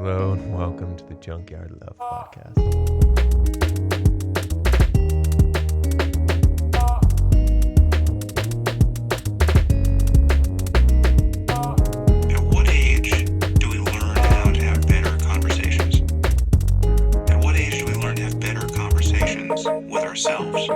Hello and welcome to the Junkyard Love Podcast. At what age do we learn how to have better conversations? At what age do we learn to have better conversations with ourselves?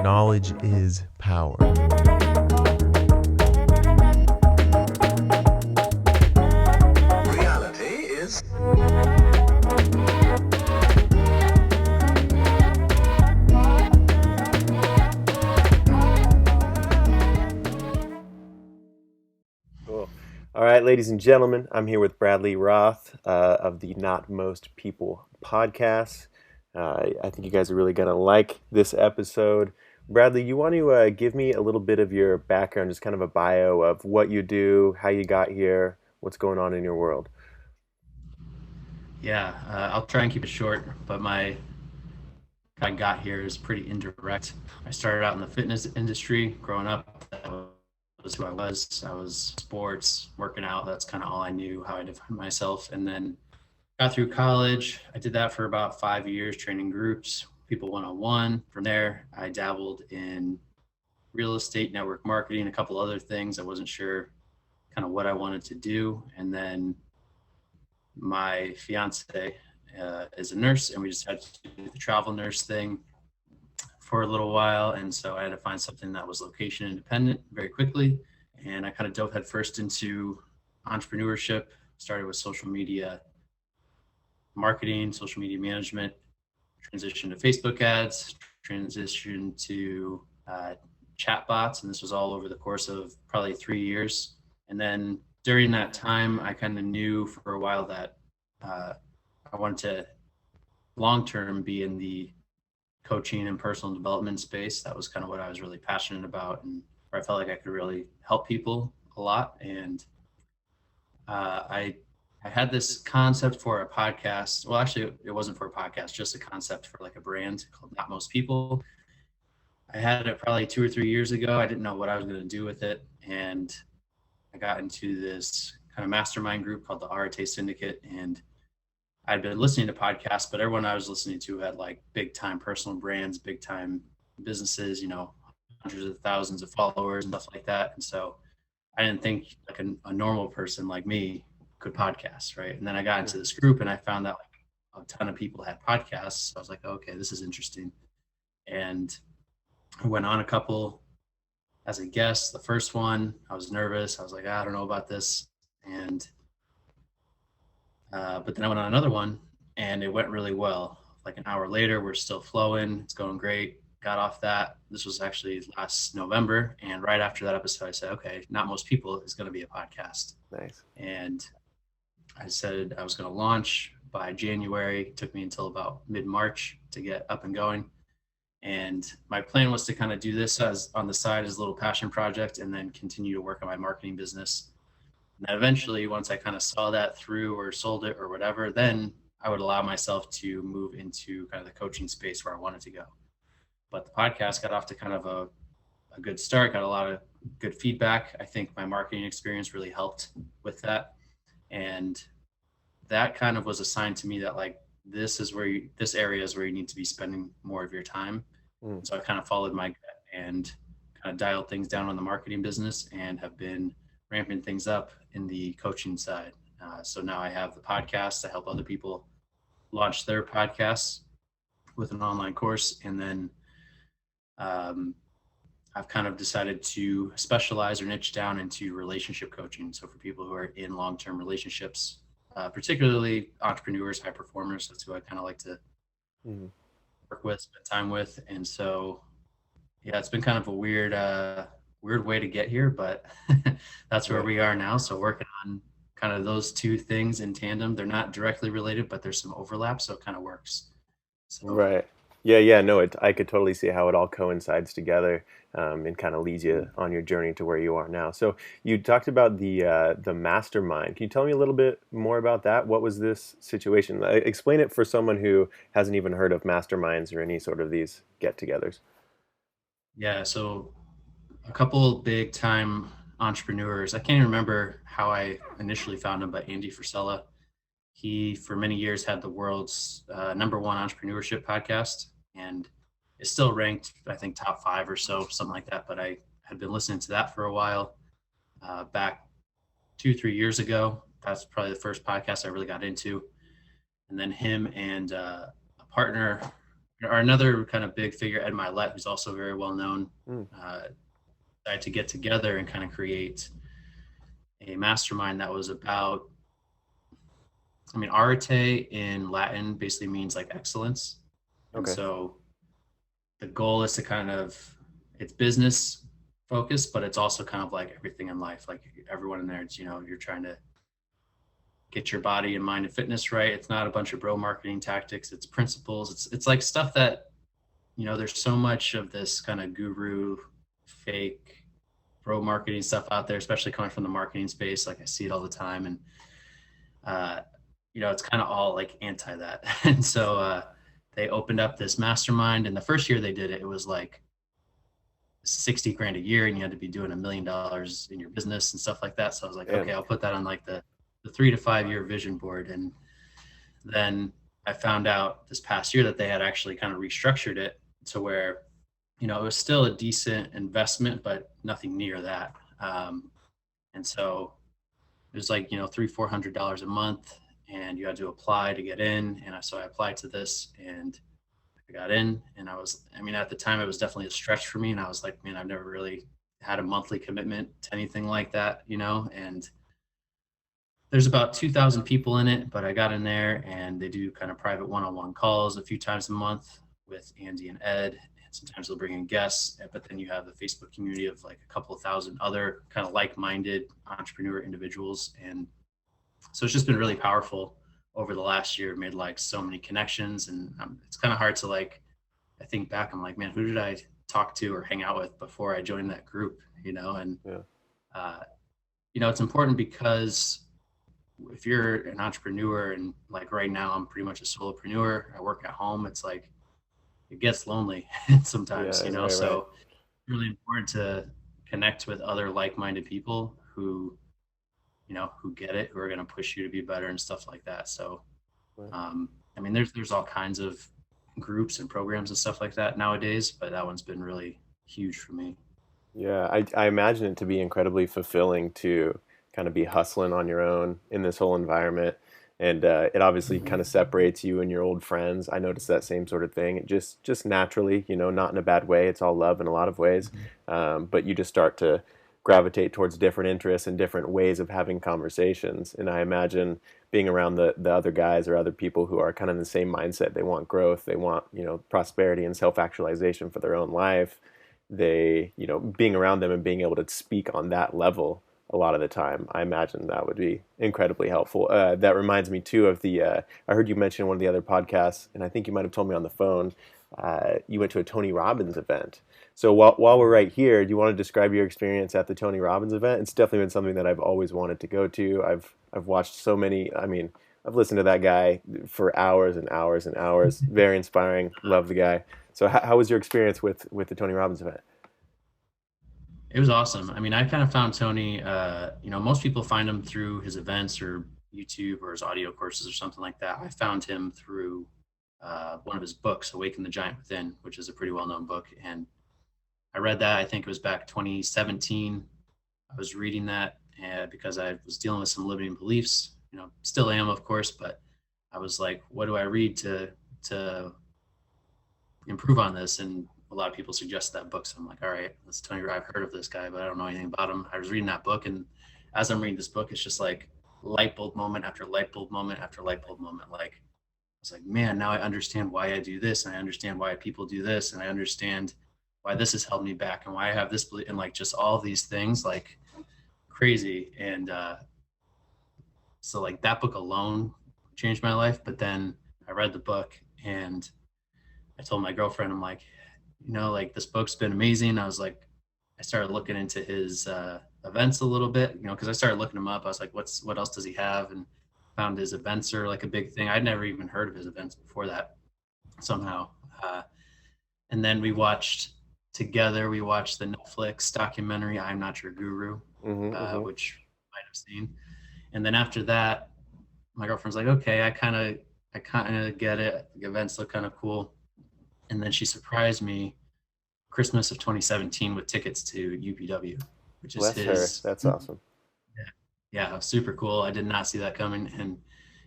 Knowledge is power. Reality is... Cool. All right, ladies and gentlemen, I'm here with Bradley Roth of the Not Most People podcast. I think you guys are really going to like this episode. Bradley, you want to give me a little bit of your background, just kind of a bio of what you do, how you got here, what's going on in your world? Yeah, I'll try and keep it short, but how I got here is pretty indirect. I started out in the fitness industry growing up. That was who I was. I was sports, working out. That's kind of all I knew, how I defined myself. And then got through college. I did that for about 5 years, training groups, people one-on-one. From there, I dabbled in real estate, network marketing, a couple other things. I wasn't sure kind of what I wanted to do. And then my fiance is a nurse, and we decided to do the travel nurse thing for a little while. And so I had to find something that was location independent very quickly. And I kind of dove headfirst into entrepreneurship, started with social media marketing, social media management, transitioned to Facebook ads, transitioned to chat bots. And this was all over the course of probably 3 years. And then during that time, I kind of knew for a while that I wanted to long-term be in the coaching and personal development space. That was kind of what I was really passionate about, and where I felt like I could really help people a lot. And I had this concept for a podcast. Well, actually, it wasn't for a podcast, just a concept for like a brand called Not Most People. I had it probably 2 or 3 years ago. I didn't know what I was going to do with it. And I got into this kind of mastermind group called the Arate Syndicate. And I'd been listening to podcasts, but everyone I was listening to had like big time personal brands, big time businesses, hundreds of thousands of followers and stuff like that. And so I didn't think like a normal person like me could podcast, right? And then I got into this group and I found that like a ton of people had podcasts. So I was like, okay, this is interesting. And I went on a couple as a guest. The first one, I was nervous. I was like, I don't know about this. And but then I went on another one and it went really well. Like an hour later, we're still flowing. It's going great. Got off that. This was actually last November. And right after that episode, I said, okay, Not Most People is going to be a podcast. Nice. And I said I was going to launch by January. It took me until about mid-March to get up and going. And my plan was to kind of do this as on the side as a little passion project and then continue to work on my marketing business. And then eventually, once I kind of saw that through or sold it or whatever, then I would allow myself to move into kind of the coaching space where I wanted to go. But the podcast got off to kind of a good start, got a lot of good feedback. I think my marketing experience really helped with that. And that kind of was a sign to me that like, this area is where you need to be spending more of your time. So I kind of followed my gut and kind of dialed things down on the marketing business and have been ramping things up in the coaching side. So now I have the podcast to help other people launch their podcasts with an online course. And then I've kind of decided to specialize or niche down into relationship coaching. So for people who are in long-term relationships, particularly entrepreneurs, high performers, that's who I kind of like to work with, spend time with. And so, yeah, it's been kind of a weird way to get here, but that's where we are now. So working on kind of those two things in tandem. They're not directly related, but there's some overlap, so it kind of works. So, Right. Yeah, no, I could totally see how it all coincides together, and kind of leads you on your journey to where you are now. So you talked about the mastermind. Can you tell me a little bit more about that? What was this situation? Explain it for someone who hasn't even heard of masterminds or any sort of these get-togethers. Yeah, so a couple big time entrepreneurs. I can't even remember how I initially found him, but Andy Frisella. He, for many years, had the world's number one entrepreneurship podcast, and it's still ranked, I think, top five or so, something like that. But I had been listening to that for a while. Back 2, 3 years ago, that's probably the first podcast I really got into. And then him and a partner, or another kind of big figure, Ed Milet, who's also very well known, Mm, decided to get together and kind of create a mastermind that was about, I mean, arete in Latin basically means like excellence. And okay. so the goal is to kind of, it's business focused, but it's also kind of like everything in life. Like everyone in there, it's, you're trying to get your body and mind and fitness right. It's not a bunch of bro marketing tactics. It's principles. It's like stuff that, there's so much of this kind of guru, fake bro marketing stuff out there, especially coming from the marketing space. Like I see it all the time. And, uh, it's kind of all like anti that. And so they opened up this mastermind. And the first year they did it, it was like 60 grand a year, and you had to be doing $1 million in your business and stuff like that. So I was like, Man. okay, I'll put that on like the 3 to 5 year vision board. And then I found out this past year that they had actually kind of restructured it to where, it was still a decent investment, but nothing near that. And so it was like, $300-400 a month, and you had to apply to get in. And so I applied to this, and I got in, and I mean, at the time it was definitely a stretch for me. And I was like, man, I've never really had a monthly commitment to anything like that, and there's about 2,000 people in it, but I got in there, and they do kind of private one-on-one calls a few times a month with Andy and Ed. And sometimes they'll bring in guests, but then you have the Facebook community of like a couple of thousand other kind of like-minded entrepreneur individuals. And so it's just been really powerful over the last year. Made like so many connections, and it's kind of hard to like, I think back, I'm like, man, who did I talk to or hang out with before I joined that group, and, Yeah. uh, it's important because if you're an entrepreneur, and like right now I'm pretty much a solopreneur, I work at home, it's like it gets lonely sometimes, Yeah, right, right. so it's really important to connect with other like-minded people who who get it, who are going to push you to be better and stuff like that. So Right. I mean, there's all kinds of groups and programs and stuff like that nowadays, but that one's been really huge for me. Yeah, I imagine it to be incredibly fulfilling to kind of be hustling on your own in this whole environment. And it obviously kind of separates you and your old friends. I noticed that same sort of thing. It just naturally, not in a bad way. It's all love in a lot of ways. But you just start to gravitate towards different interests and different ways of having conversations. And I imagine being around the other guys or other people who are kind of in the same mindset. They want growth, they want, prosperity and self-actualization for their own life. They, being around them and being able to speak on that level a lot of the time, I imagine that would be incredibly helpful. That reminds me too of I heard you mention in one of the other podcasts, and I think you might have told me on the phone, you went to a Tony Robbins event. So while we're right here, do you want to describe your experience at the Tony Robbins event? It's definitely been something that I've always wanted to go to. I've watched so many, I mean, I've listened to that guy for hours and hours and hours. Very inspiring. Love the guy. So how was your experience with the Tony Robbins event? It was awesome. I mean, I kind of found Tony, most people find him through his events or YouTube or his audio courses or something like that. I found him through one of his books, Awaken the Giant Within, which is a pretty well-known book. And I read that, I think it was back 2017. I was reading that because I was dealing with some limiting beliefs, still am, of course, but I was like, what do I read to improve on this? And a lot of people suggest that book. So I'm like, all right, let's tell you, I've heard of this guy, but I don't know anything about him. I was reading that book, and as I'm reading this book, it's just like light bulb moment after light bulb moment after light bulb moment. Like, I was like, man, now I understand why I do this, and I understand why people do this, and I understand why this has held me back, and why I have this belief, and like just all these things, like crazy. And so like that book alone changed my life. But then I read the book, and I told my girlfriend, I'm like, like this book's been amazing. I was like, I started looking into his events a little bit, because I started looking him up. I was like, what else does he have? And found his events are like a big thing. I'd never even heard of his events before that somehow. And then we watched the Netflix documentary, I'm Not Your Guru, Mm-hmm. which you might have seen. And then after that, my girlfriend's like, okay, I kind of get it. The events look kind of cool. And then she surprised me Christmas of 2017 with tickets to UPW, which is Bless her. his. That's awesome. Yeah, super cool. I did not see that coming. And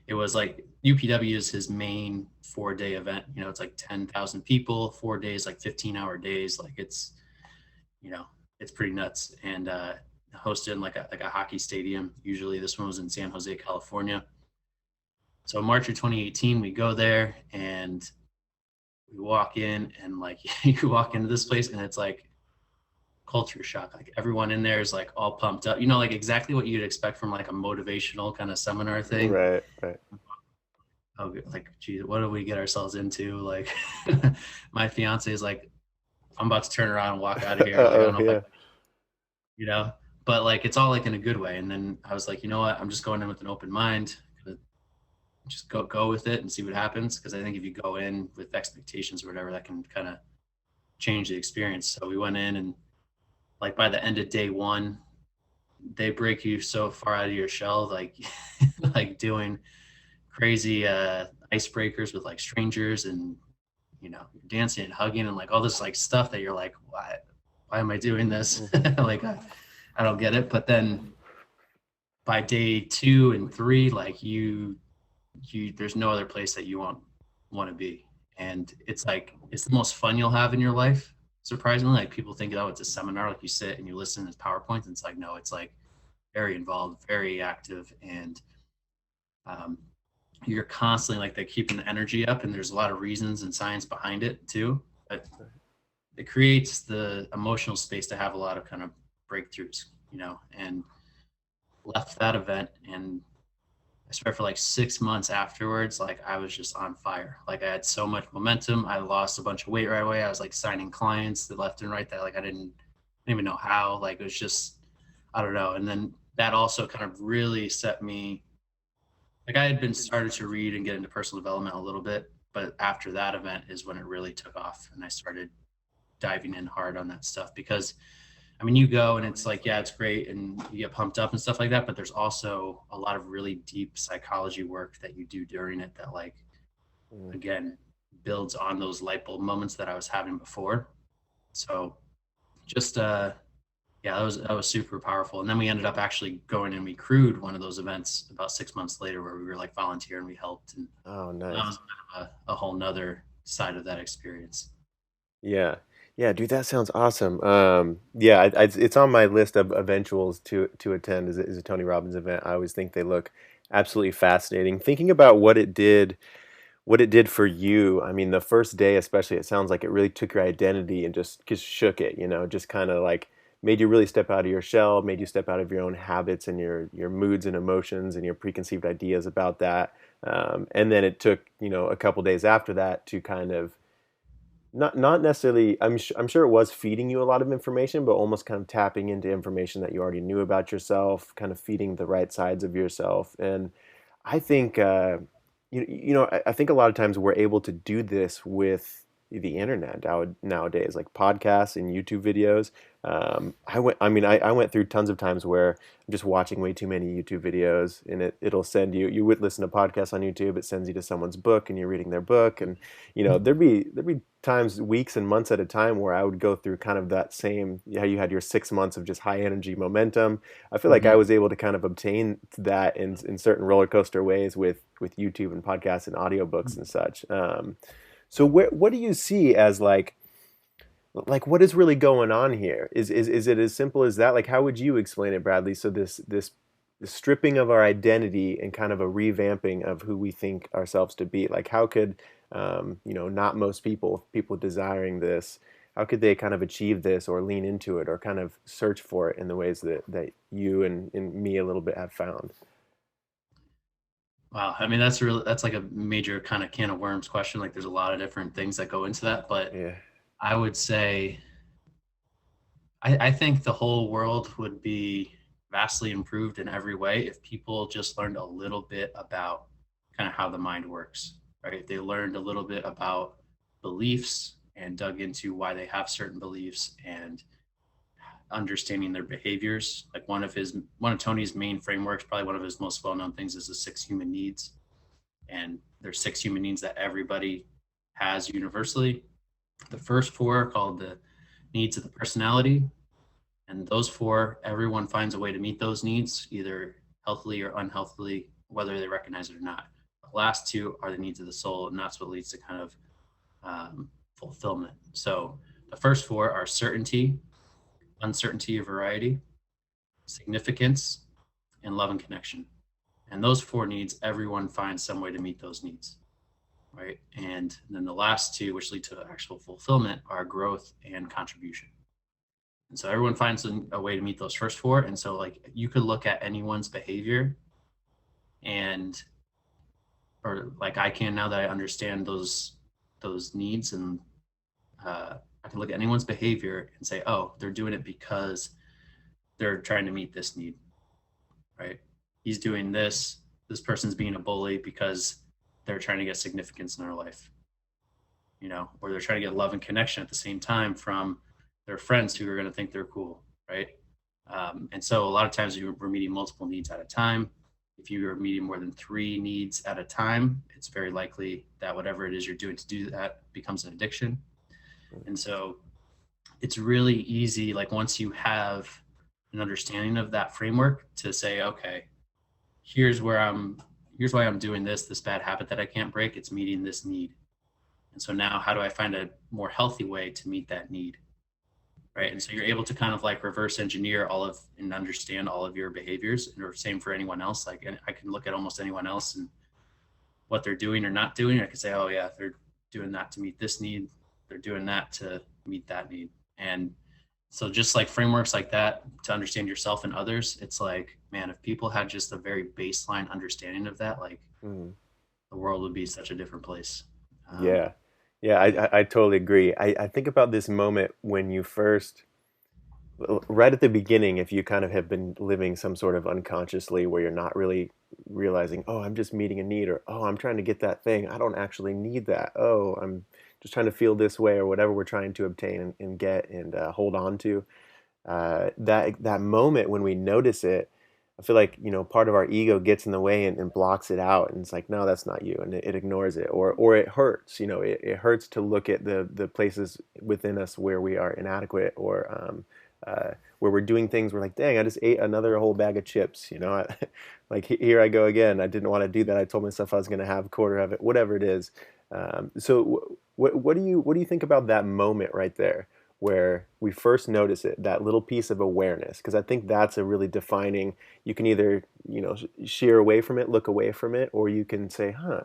it was like UPW is his main 4 day event. It's like 10,000 people, 4 days, like 15-hour days. Like you know, it's pretty nuts. And hosted in like a hockey stadium. Usually this one was in San Jose, California. So March of 2018, we go there and we walk in, and like you walk into this place and it's like culture shock. Like everyone in there is like all pumped up, like exactly what you'd expect from like a motivational kind of seminar thing. Right, right. Oh, like, geez, what do we get ourselves into? Like, my fiance is like, I'm about to turn around and walk out of here. Like, I Uh-oh, don't know if yeah. you know, but like, it's all like in a good way. And then I was like, you know what? I'm just going in with an open mind. Just go with it and see what happens. Because I think if you go in with expectations or whatever, that can kind of change the experience. So we went in, and like by the end of day one, they break you so far out of your shell, like like doing crazy icebreakers with like strangers, and dancing and hugging and like all this like stuff that you're like, why am I doing this? Like I don't get it. But then by day 2 and 3, like you there's no other place that you want to be. And it's like it's the most fun you'll have in your life. Surprisingly, like people think, oh, it's a seminar, like you sit and you listen to PowerPoints, and it's like, no, it's like very involved, very active, and um, you're constantly like they're keeping the energy up, and there's a lot of reasons and science behind it too. But it creates the emotional space to have a lot of kind of breakthroughs, and left that event, and I swear for like 6 months afterwards, like I was just on fire. Like I had so much momentum. I lost a bunch of weight right away. I was like signing clients the left and right that like I didn't even know how. Like it was just, I don't know. And then that also kind of really set me, like I had been started to read and get into personal development a little bit, but after that event is when it really took off, and I started diving in hard on that stuff. Because I mean, you go and it's like, yeah, it's great and you get pumped up and stuff like that, but there's also a lot of really deep psychology work that you do during it that, like, Mm. again, builds on those light bulb moments that I was having before. So just yeah, that was super powerful. And then we ended up actually going and we crewed one of those events about 6 months later, where we were like volunteer and we helped, and Oh, that nice. was kind of a whole nother side of that experience. Yeah. Yeah, dude, that sounds awesome. Yeah, it's on my list of eventuals to attend is a Tony Robbins event. I always think they look absolutely fascinating. Thinking about what it did for you. I mean, the first day especially, it sounds like it really took your identity and just shook it, just kind of like made you really step out of your shell, made you step out of your own habits and your moods and emotions and your preconceived ideas about that. And then it took, a couple days after that to kind of not necessarily. I'm sure it was feeding you a lot of information, but almost kind of tapping into information that you already knew about yourself, kind of feeding the right sides of yourself. And I think I think a lot of times we're able to do this with the internet nowadays, like podcasts and YouTube videos. I went through tons of times where I'm just watching way too many YouTube videos, and it'll send you would listen to podcasts on YouTube, it sends you to someone's book, and you're reading their book, and there'd be times, weeks and months at a time, where I would go through kind of that same, how you had your 6 months of just high energy momentum. I feel like I Mhm. was able to kind of obtain that in certain roller coaster ways with YouTube and podcasts and audiobooks and such. So what do you see as like what is really going on here? Is it as simple as that? Like how would you explain it, Bradley? So this stripping of our identity and kind of a revamping of who we think ourselves to be. Like how could not most people desiring this, how could they kind of achieve this or lean into it or kind of search for it in the ways that you and me a little bit have found? Wow. I mean, that's like a major kind of can of worms question. Like there's a lot of different things that go into that, but Yeah. I would say, I think the whole world would be vastly improved in every way if people just learned a little bit about kind of how the mind works, right? If they learned a little bit about beliefs and dug into why they have certain beliefs and understanding their behaviors. Like one of Tony's main frameworks, probably one of his most well-known things, is the six human needs. And there's six human needs that everybody has universally. The first four are called the needs of the personality. And those four, everyone finds a way to meet those needs, either healthily or unhealthily, whether they recognize it or not. The last two are the needs of the soul, and that's what leads to kind of fulfillment. So the first four are certainty, uncertainty or variety, significance, and love and connection. And those four needs, everyone finds some way to meet those needs, right? And then the last two, which lead to actual fulfillment, are growth and contribution. And so everyone finds a way to meet those first four. And so, like, you could look at anyone's behavior and, or like I can now that I understand those needs, and I can look at anyone's behavior and say, oh, they're doing it because they're trying to meet this need, right? He's doing this. This person's being a bully because they're trying to get significance in their life, or they're trying to get love and connection at the same time from their friends who are going to think they're cool, right? And so a lot of times we're meeting multiple needs at a time. If you are meeting more than 3 needs at a time, it's very likely that whatever it is you're doing to do that becomes an addiction. And so it's really easy, like once you have an understanding of that framework, to say, okay, here's why I'm doing this bad habit that I can't break. It's meeting this need. And so now how do I find a more healthy way to meet that need? Right. And so you're able to kind of like reverse engineer and understand all of your behaviors, or same for anyone else. Like, and I can look at almost anyone else and what they're doing or not doing. I can say, oh yeah, they're doing that to meet this need. They're doing that to meet that need. And so just like frameworks like that to understand yourself and others, it's like, man, if people had just a very baseline understanding of that, like the world would be such a different place. Yeah. Yeah, I totally agree. I think about this moment when you first, right at the beginning, if you kind of have been living some sort of unconsciously where you're not really realizing, oh, I'm just meeting a need, or oh, I'm trying to get that thing. I don't actually need that. Oh, I'm just trying to feel this way, or whatever we're trying to obtain and get and hold on to. That moment when we notice it, I feel like, part of our ego gets in the way and blocks it out, and it's like, no, that's not you, and it ignores it, or it hurts. It hurts to look at the places within us where we are inadequate, or where we're doing things. We're like, dang, I just ate another whole bag of chips. Like here I go again. I didn't want to do that. I told myself I was going to have a quarter of it, whatever it is. So what do you think about that moment right there, where we first notice it, that little piece of awareness? Because I think that's a really defining. You can either sheer away from it, look away from it, or you can say, huh,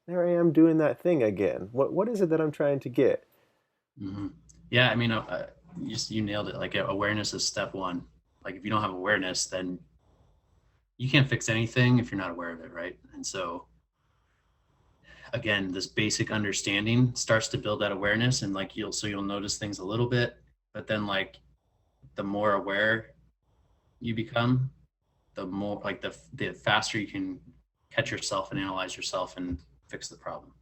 there I am doing that thing again. What is it that I'm trying to get? Mm-hmm. Yeah, I mean, you nailed it. Like awareness is step one. Like if you don't have awareness, then you can't fix anything if you're not aware of it, right? And so again, this basic understanding starts to build that awareness, and like you'll notice things a little bit, but then like the more aware you become, the more like the faster you can catch yourself and analyze yourself and fix the problem,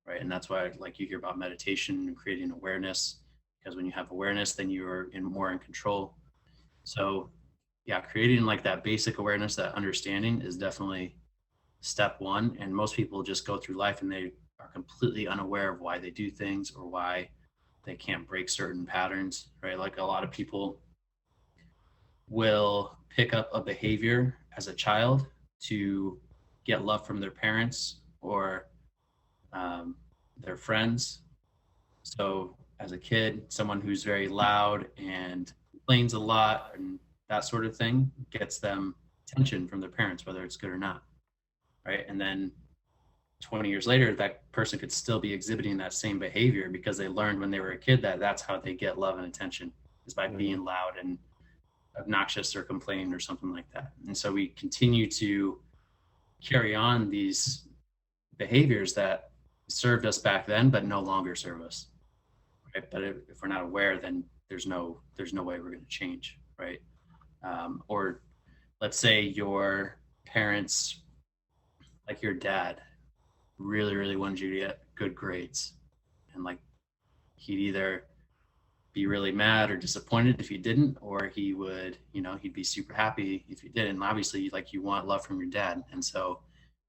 right? And that's why like you hear about meditation and creating awareness, because when you have awareness, then you're more in control. So yeah, creating like that basic awareness, that understanding, is definitely step one. And most people just go through life and they are completely unaware of why they do things or why they can't break certain patterns, right? Like a lot of people will pick up a behavior as a child to get love from their parents or their friends. So as a kid, someone who's very loud and complains a lot and that sort of thing gets them attention from their parents, whether it's good or not, right? And then 20 years later, that person could still be exhibiting that same behavior because they learned when they were a kid that that's how they get love and attention, is by being loud and obnoxious or complaining or something like that. And so we continue to carry on these behaviors that served us back then, but no longer serve us, right? But if we're not aware, then there's no way we're going to change, right? Or let's say your parents, like your dad, really, really wanted you to get good grades, and like he'd either be really mad or disappointed if you didn't, or he would, he'd be super happy if you did. And obviously, like, you want love from your dad, and so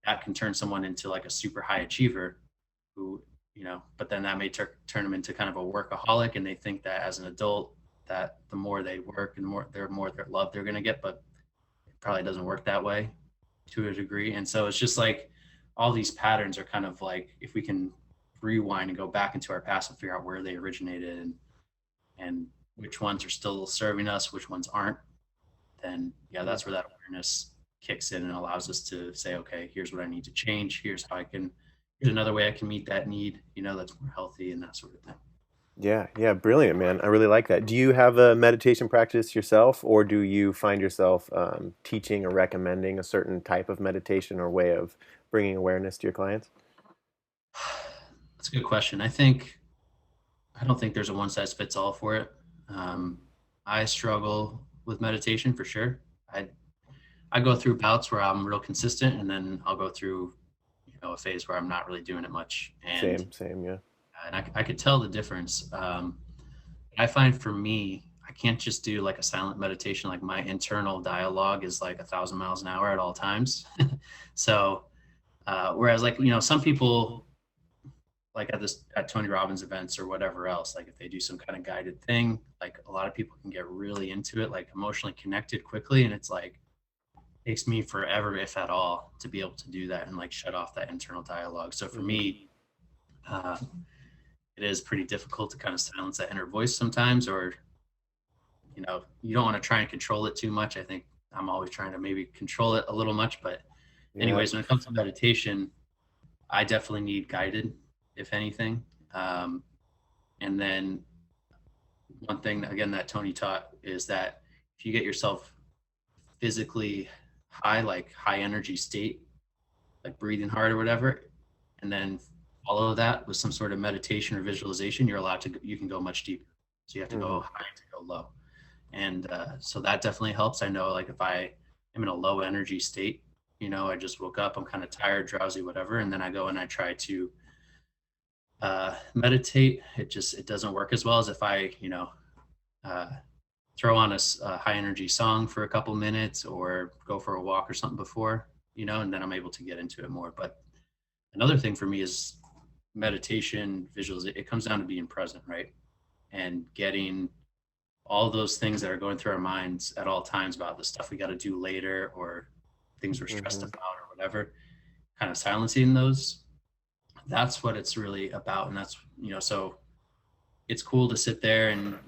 that can turn someone into like a super high achiever who, but then that may turn them into kind of a workaholic, and they think that as an adult that the more they work and the more their love they're going to get, but it probably doesn't work that way to a degree. And so it's just like all these patterns are kind of like, if we can rewind and go back into our past and figure out where they originated, and which ones are still serving us, which ones aren't, then yeah, that's where that awareness kicks in and allows us to say, okay, here's what I need to change. Here's another way I can meet that need, that's more healthy and that sort of thing. Yeah, yeah, brilliant, man. I really like that. Do you have a meditation practice yourself, or do you find yourself teaching or recommending a certain type of meditation or way of bringing awareness to your clients? That's a good question. I don't think there's a one size fits all for it. I struggle with meditation for sure. I go through bouts where I'm real consistent, and then I'll go through, a phase where I'm not really doing it much. And Same, yeah. I could tell the difference. I find for me, I can't just do like a silent meditation. Like, my internal dialogue is like 1,000 miles an hour at all times. So, whereas like, some people, like at Tony Robbins events or whatever else, like if they do some kind of guided thing, like a lot of people can get really into it, like emotionally connected quickly. And it's like, it takes me forever, if at all, to be able to do that and like shut off that internal dialogue. So for me, it is pretty difficult to kind of silence that inner voice sometimes, or, you don't want to try and control it too much. I think I'm always trying to maybe control it a little much, but anyways, when it comes to meditation, I definitely need guided, if anything. And then one thing, again, that Tony taught is that if you get yourself physically high, like high energy state, like breathing hard or whatever, and then follow that with some sort of meditation or visualization, you can go much deeper. So you have to go high to go low. And so that definitely helps. I know, like, if I am in a low energy state, I just woke up, I'm kind of tired, drowsy, whatever, and then I go and I try to meditate. It doesn't work as well as if I throw on a high energy song for a couple minutes or go for a walk or something before, and then I'm able to get into it more. But another thing for me is meditation, visualization. It comes down to being present, right? And getting all those things that are going through our minds at all times about the stuff we got to do later, or things we're stressed about or whatever, kind of silencing those. That's what it's really about. And that's, so it's cool to sit there and,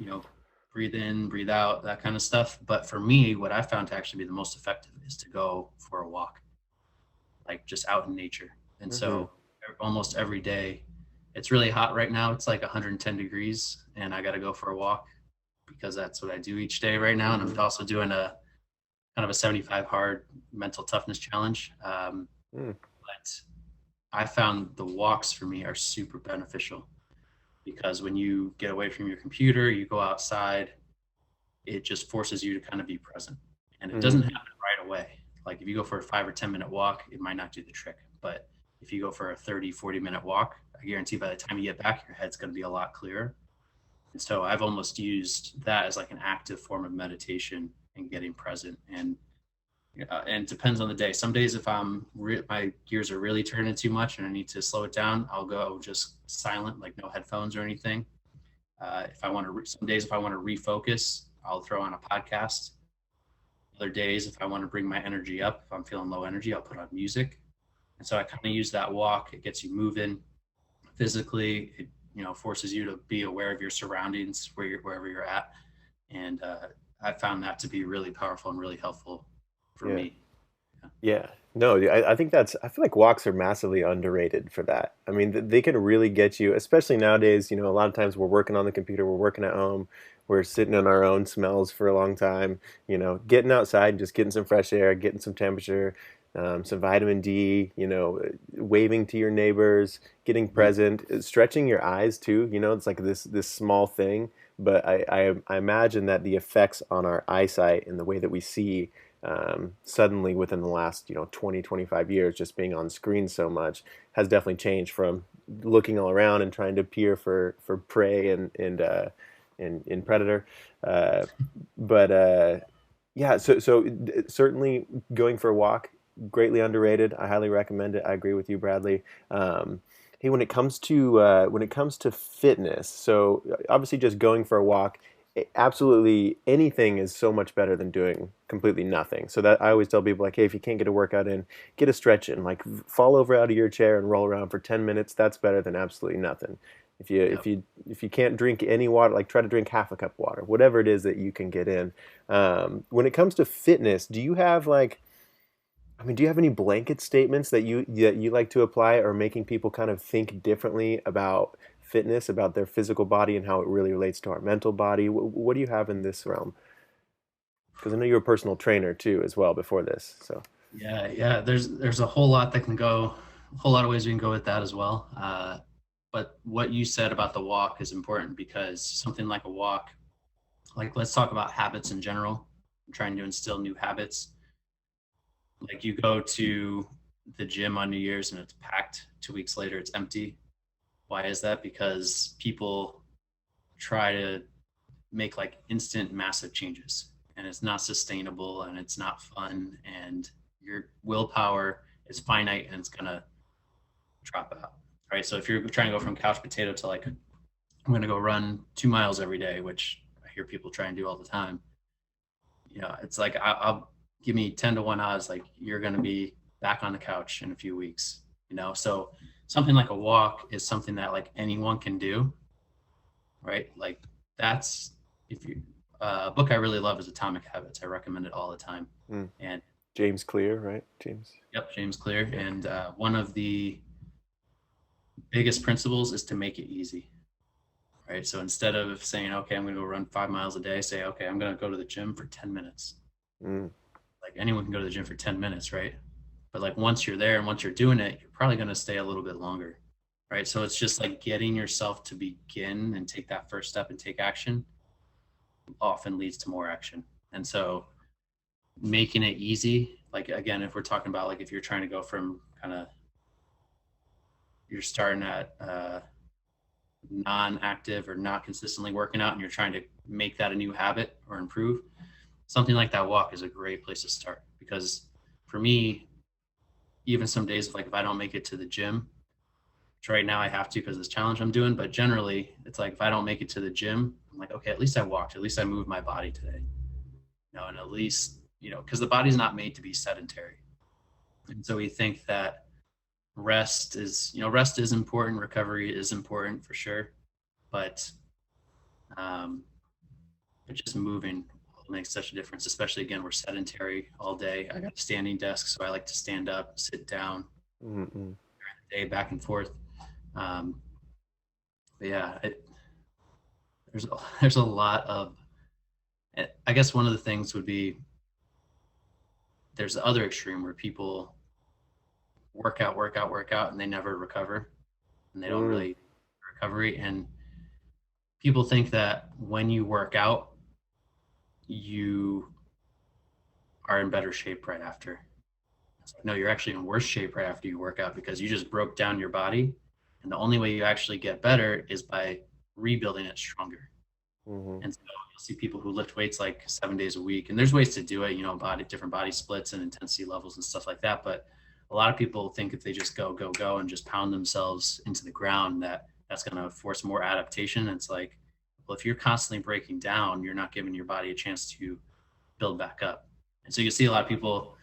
breathe in, breathe out, that kind of stuff. But for me, what I found to actually be the most effective is to go for a walk, like just out in nature. And so almost every day, it's really hot right now. It's like 110 degrees, and I got to go for a walk because that's what I do each day right now. And I'm also doing a kind of a 75 hard mental toughness challenge. But I found the walks for me are super beneficial, because when you get away from your computer, you go outside, it just forces you to kind of be present. And it doesn't happen right away. Like if you go for a 5 or 10 minute walk, it might not do the trick. But if you go for a 30, 40 minute walk, I guarantee by the time you get back, your head's going to be a lot clearer. And so I've almost used that as like an active form of meditation and getting present. And it depends on the day. Some days, if my gears are really turning too much and I need to slow it down, I'll go just silent, like no headphones or anything. Some days, if I want to refocus, I'll throw on a podcast. Other days, if I want to bring my energy up, if I'm feeling low energy, I'll put on music. And so I kind of use that walk. It gets you moving physically. It, forces you to be aware of your surroundings, wherever you're at. And I found that to be really powerful and really helpful for me. Yeah. No, I think I feel like walks are massively underrated for that. I mean, they can really get you, especially nowadays. A lot of times we're working on the computer, we're working at home, we're sitting in our own smells for a long time, getting outside and just getting some fresh air, getting some temperature, some vitamin D, waving to your neighbors, getting present, stretching your eyes too. It's like this small thing, but I imagine that the effects on our eyesight and the way that we see, suddenly within the last 20 25 years, just being on screen so much, has definitely changed from looking all around and trying to peer for prey and predator. Uh, but yeah, so certainly going for a walk, greatly underrated. I highly recommend it. I agree with you, Bradley. Hey, when it comes to fitness, so obviously just going for a walk, absolutely anything is so much better than doing completely nothing. So that I always tell people, like, hey, if you can't get a workout in, get a stretch in. Like, fall over out of your chair and roll around for 10 minutes. That's better than absolutely nothing. If you if Yep. you if you can't drink any water, like, try to drink half a cup of water, whatever it is that you can get in. When it comes to fitness, do you have any blanket statements that you like to apply, or making people kind of think differently about fitness, about their physical body, and how it really relates to our mental body? What do you have in this realm? Because I know you're a personal trainer too, as well, before this. So Yeah. There's a whole lot that can go, a whole lot of ways we can go with that as well. But what you said about the walk is important, because something like a walk, like let's talk about habits in general. I'm trying to instill new habits. Like you go to the gym on New Year's and it's packed. 2 weeks later, it's empty. Why is that? Because people try to make like instant massive changes, and it's not sustainable and it's not fun, and your willpower is finite and it's gonna drop out. Right. So if you're trying to go from couch potato to like, I'm gonna go run 2 miles every day, which I hear people try and do all the time, it's like I'll give me 10 to 1 odds, like you're gonna be back on the couch in a few weeks. So something like a walk is something that like anyone can do, right? Like that's, if you a book I really love is Atomic Habits. I recommend it all the time. mm. And James Clear, right? James. yep, James Clear. Yeah. And one of the biggest principles is to make it easy, right? So instead of saying, okay, I'm going to go run 5 miles a day, say, okay, I'm going to go to the gym for 10 minutes. Mm. Like anyone can go to the gym for 10 minutes, right? But like once you're there and once you're doing it, you're probably going to stay a little bit longer, right? So it's just like getting yourself to begin and take that first step and take action often leads to more action. And so making it easy, like again, if we're talking about like if you're trying to go from kind of, you're starting at non-active or not consistently working out and you're trying to make that a new habit or improve, something like that walk is a great place to start. Because for me, even some days of like if I don't make it to the gym, which right now I have to because of this challenge I'm doing, but generally it's like if I don't make it to the gym, I'm like, okay, at least I walked, at least I moved my body today. And at least, because the body's not made to be sedentary. And so we think that rest is important, recovery is important for sure, but just moving makes such a difference, especially again, we're sedentary all day. I got a standing desk, so I like to stand up, sit down, Mm-mm. day back and forth. But yeah, there's a lot of, I guess one of the things would be, there's the other extreme where people work out, and they never recover, and they don't Mm. really recovery. And people think that when you work out, you are in better shape right after. It's like, no, you're actually in worse shape right after you work out because you just broke down your body. And the only way you actually get better is by rebuilding it stronger. Mm-hmm. And so you'll see people who lift weights like 7 days a week, and there's ways to do it, different body splits and intensity levels and stuff like that. But a lot of people think if they just go and just pound themselves into the ground, that's going to force more adaptation. And it's like, well, if you're constantly breaking down, you're not giving your body a chance to build back up. And so you see a lot of people,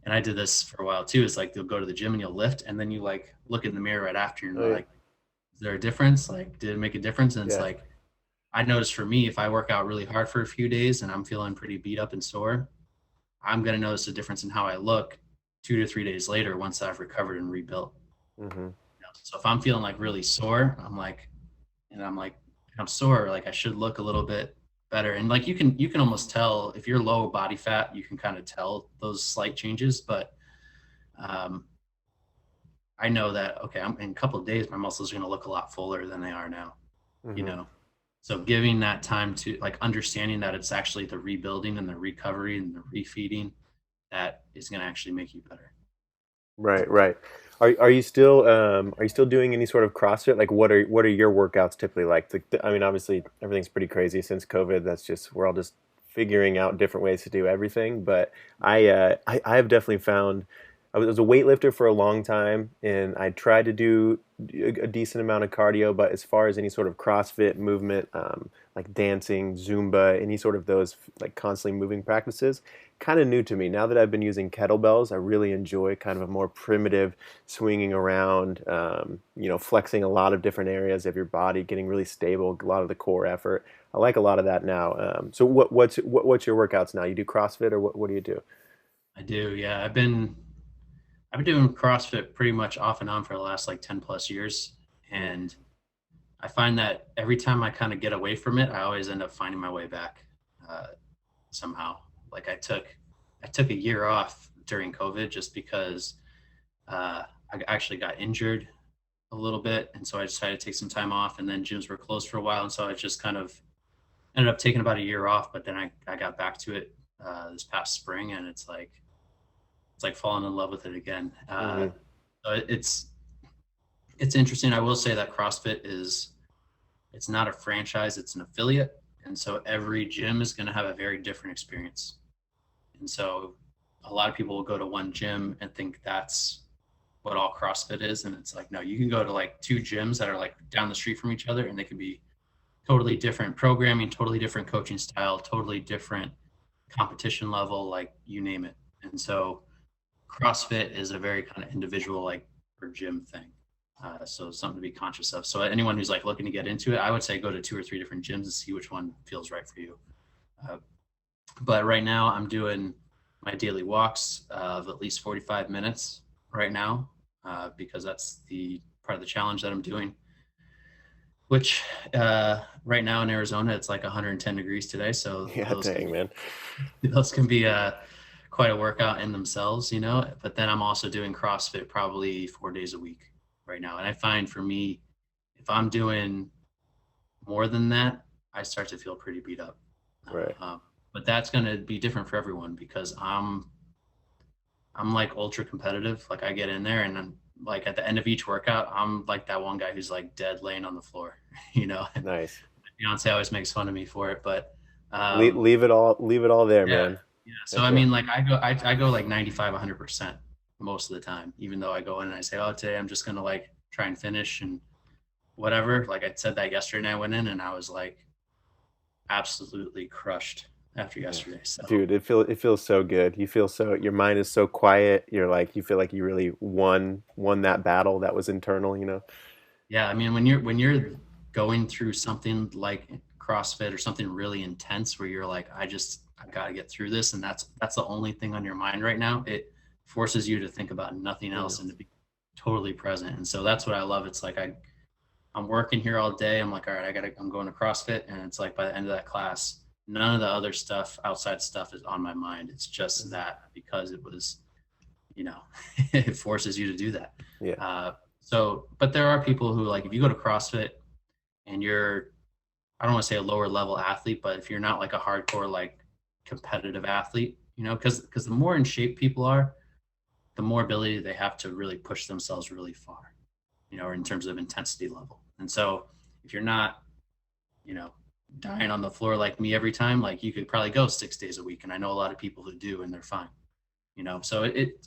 and I did this for a while too, is like they'll go to the gym and you'll lift, and then you like look in the mirror right after and Oh, you're yeah. like, is there a difference? Like, did it make a difference? And it's Yeah. like, I noticed for me, if I work out really hard for a few days and I'm feeling pretty beat up and sore, I'm going to notice a difference in how I look 2 to 3 days later once I've recovered and rebuilt. Mm-hmm. So if I'm feeling like really sore, I'm sore, like I should look a little bit better. And like you can almost tell if you're low body fat, you can kind of tell those slight changes. But um, I know that, okay, I'm in a couple of days, my muscles are going to look a lot fuller than they are now, you Hmm. know? So giving that time to like understanding that it's actually the rebuilding and the recovery and the refeeding that is going to actually make you better. Right, right. Are you still doing any sort of CrossFit? Like what are your workouts typically like? I mean, obviously everything's pretty crazy since COVID. That's just we're all just figuring out different ways to do everything. But I have definitely found I was a weightlifter for a long time, and I tried to do a decent amount of cardio. But as far as any sort of CrossFit movement, like dancing, Zumba, any sort of those like constantly moving practices, kind of new to me. Now that I've been using kettlebells, I really enjoy kind of a more primitive swinging around, flexing a lot of different areas of your body, getting really stable, a lot of the core effort. I like a lot of that now. So what's your workouts now? You do CrossFit or what do you do? I do. Yeah. I've been doing CrossFit pretty much off and on for the last like 10 plus years. Mm. And I find that every time I kind of get away from it, I always end up finding my way back uh, somehow. Like I took a year off during COVID just because I actually got injured a little bit. And so I decided to take some time off, and then gyms were closed for a while. And so I just kind of ended up taking about a year off, but then I got back to it this past spring, and it's like falling in love with it again. Hmm. So it's interesting. I will say that CrossFit it's not a franchise, it's an affiliate. And so every gym is going to have a very different experience. And so a lot of people will go to one gym and think that's what all CrossFit is. And it's like, no, you can go to like two gyms that are like down the street from each other, and they could be totally different programming, totally different coaching style, totally different competition level, like you name it. And so CrossFit is a very kind of individual, like per gym thing. So something to be conscious of. So anyone who's like looking to get into it, I would say go to two or three different gyms and see which one feels right for you. Uh, but right now I'm doing my daily walks of at least 45 minutes right now, because that's the part of the challenge that I'm doing, which right now in Arizona, it's like 110 degrees today. So Yeah, dang, man. those can be quite a workout in themselves, you know. But then I'm also doing CrossFit probably 4 days a week right now. And I find for me, if I'm doing more than that, I start to feel pretty beat up. Right. But that's going to be different for everyone because I'm like ultra competitive. Like I get in there and I'm like at the end of each workout, I'm like that one guy who's like dead laying on the floor, you know. And Nice. Beyonce always makes fun of me for it, but Leave it all there, yeah, man. yeah. So Heck I yeah. mean, like I go like 95, 100% most of the time, even though I go in and I say, oh, today I'm just gonna like try and finish and whatever. Like I said that yesterday, and I went in and I was like absolutely crushed after Yeah. yesterday. So Dude, it feels so good. You feel so your mind is so quiet. You feel like you really won that battle that was internal. yeah, I mean, when you're going through something like CrossFit or something really intense where you're like, I got to get through this, and that's the only thing on your mind right now. It forces you to think about nothing Mm. else and to be totally present. And so that's what I love. It's like I'm working here all day. I'm like, all right, I'm going to CrossFit, and it's like by the end of that class, none of the other stuff, outside stuff, is on my mind. It's just that because it was, you know, it forces you to do that. Yeah. But there are people who like if you go to CrossFit and you're, I don't want to say a lower level athlete, but if you're not like a hardcore like competitive athlete, you know, because the more in shape people are, the more ability they have to really push themselves really far, you know, or in terms of intensity level. And so if you're not, you know, dying on the floor like me every time, like you could probably go 6 days a week. And I know a lot of people who do, and they're fine, you know. So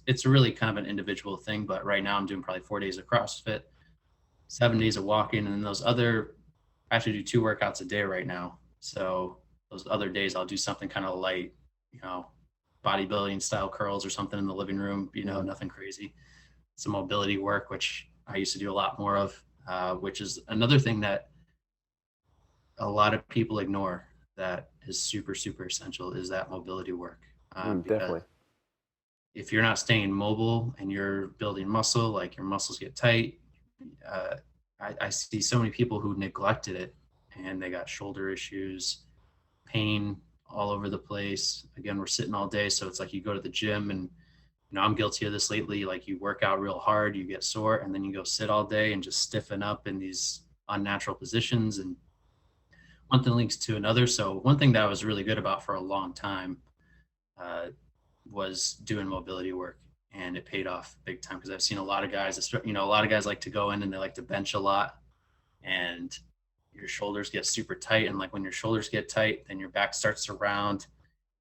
it's really kind of an individual thing. But right now I'm doing probably 4 days of CrossFit, 7 days of walking, and then those other, I actually do two workouts a day right now. So those other days I'll do something kind of light, you know, bodybuilding style curls or something in the living room, you know, Mm. nothing crazy. Some mobility work, which I used to do a lot more of, which is another thing that a lot of people ignore that is super, super essential is that mobility work. Because Definitely. if you're not staying mobile and you're building muscle, like your muscles get tight. Uh, I see so many people who neglected it and they got shoulder issues, pain all over the place. Again, we're sitting all day. So it's like you go to the gym and I'm guilty of this lately. Like you work out real hard, you get sore, and then you go sit all day and just stiffen up in these unnatural positions, and one thing leads to another. So one thing that I was really good about for a long time uh, was doing mobility work, and it paid off big time because I've seen a lot of guys, a lot of guys like to go in and they like to bench a lot, and your shoulders get super tight. And like when your shoulders get tight, then your back starts to round,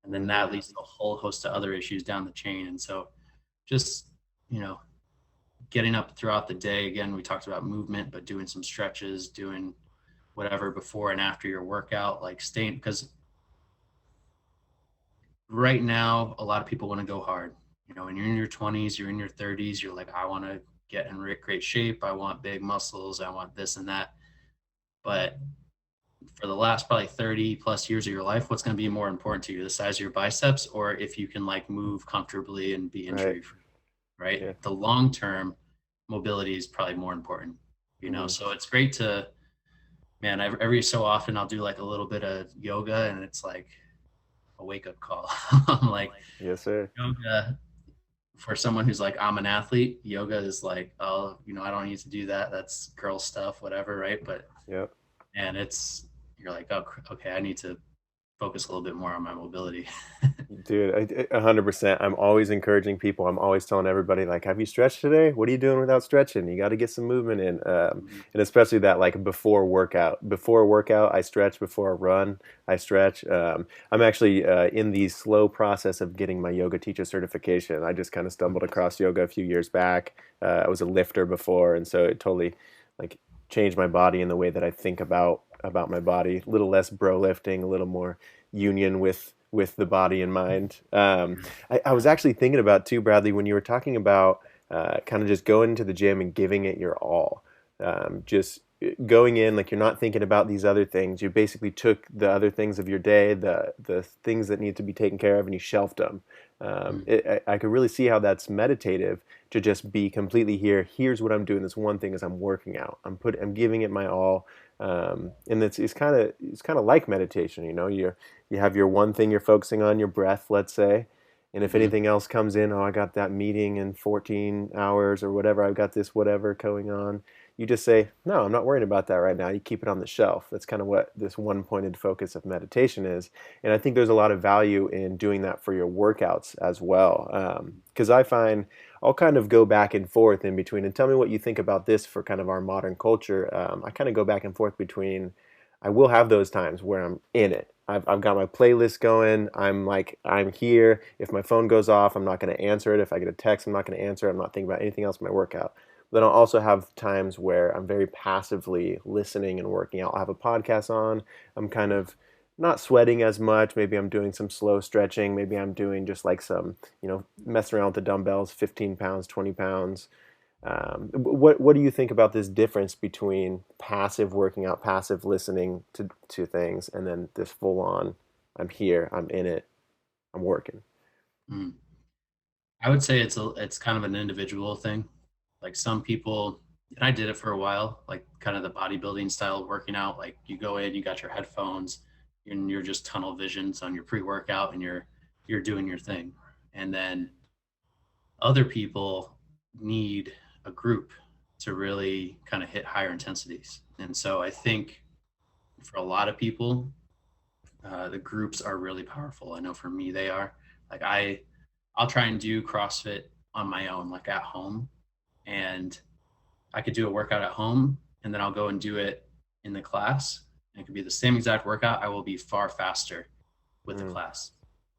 and then that leads to a whole host of other issues down the chain. And so just, you know, getting up throughout the day, again, we talked about movement, but doing some stretches, doing whatever before and after your workout, like staying, because right now a lot of people want to go hard. When you're in your 20s, you're in your 30s, you're like, I want to get in great shape, I want big muscles, I want this and that. But for the last probably 30 plus years of your life, what's going to be more important to you, the size of your biceps, or if you can like move comfortably and be injury free? Right. Yeah. The long term mobility is probably more important, so it's great to, man, every so often I'll do like a little bit of yoga, and it's like a wake up call. I'm like, Yes, sir. yoga, for someone who's like, I'm an athlete, yoga is like, oh, I don't need to do that. That's girl stuff, whatever. Right. But, Yep. and you're like, oh, okay, I need to focus a little bit more on my mobility. Dude, 100%. I'm always encouraging people. I'm always telling everybody, like, have you stretched today? What are you doing without stretching? You got to get some movement in. And especially that, like, before workout. Before workout, I stretch. Before a run, I stretch. I'm actually in the slow process of getting my yoga teacher certification. I just kind of stumbled across yoga a few years back. I was a lifter before, and so it totally, like, changed my body in the way that I think about my body. A little less bro lifting, a little more union with the body and mind. I was actually thinking about too, Bradley, when you were talking about kind of just going to the gym and giving it your all. Just going in like you're not thinking about these other things. You basically took the other things of your day, the things that need to be taken care of, and you shelved them. I could really see how that's meditative to just be completely here. Here's what I'm doing. This one thing is I'm working out. I'm giving it my all. And it's kind of like meditation. You have your one thing you're focusing on, your breath, let's say. And if anything else comes in, oh, I got that meeting in 14 hours or whatever, I've got this whatever going on. You just say, no, I'm not worrying about that right now. You keep it on the shelf. That's kind of what this one pointed focus of meditation is. And I think there's a lot of value in doing that for your workouts as well. Because I find I'll kind of go back and forth in between. And tell me what you think about this for kind of our modern culture. I kind of go back and forth between, I will have those times where I'm in it. I've got my playlist going. I'm here. If my phone goes off, I'm not going to answer it. If I get a text, I'm not going to answer it. I'm not thinking about anything else in my workout. Then I'll also have times where I'm very passively listening and working out. I'll have a podcast on. I'm kind of not sweating as much. Maybe I'm doing some slow stretching. Maybe I'm doing just like some, messing around with the dumbbells, 15 pounds, 20 pounds. What do you think about this difference between passive working out, passive listening to things, and then this full on, I'm here, I'm in it, I'm working? Mm. I would say it's kind of an individual thing. Like some people, and I did it for a while, like kind of the bodybuilding style of working out. Like you go in, you got your headphones, and you're just tunnel visions on your pre-workout, and you're doing your thing. And then other people need a group to really kind of hit higher intensities. And so I think for a lot of people, the groups are really powerful. I know for me they are. Like I'll try and do CrossFit on my own, like at home, and I could do a workout at home, and then I'll go and do it in the class. And it could be the same exact workout. I will be far faster with the class,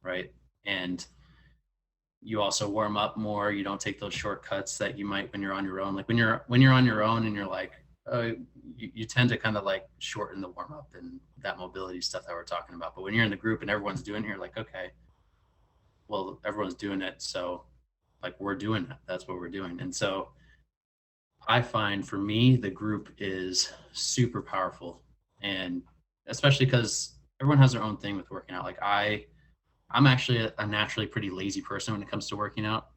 right? And you also warm up more. You don't take those shortcuts that you might when you're on your own. Like when you're on your own and you're like, you tend to kind of like shorten the warm up and that mobility stuff that we're talking about. But when you're in the group and everyone's doing it, you're like, okay, well, everyone's doing it, so like we're doing it. That's what we're doing. And so I find for me, the group is super powerful, and especially because everyone has their own thing with working out. Like I'm actually a naturally pretty lazy person when it comes to working out.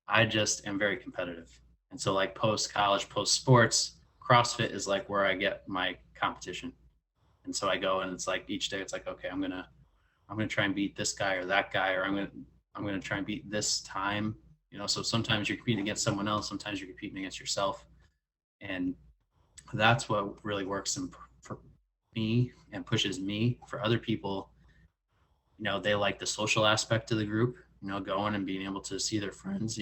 I just am very competitive. And so like post college, post sports, CrossFit is like where I get my competition. And so I go and it's like each day it's like, okay, I'm gonna try and beat this guy or that guy, or I'm gonna try and beat this time, So sometimes you're competing against someone else, sometimes you're competing against yourself. And that's what really works for me and pushes me. For other people, they like the social aspect of the group, going and being able to see their friends.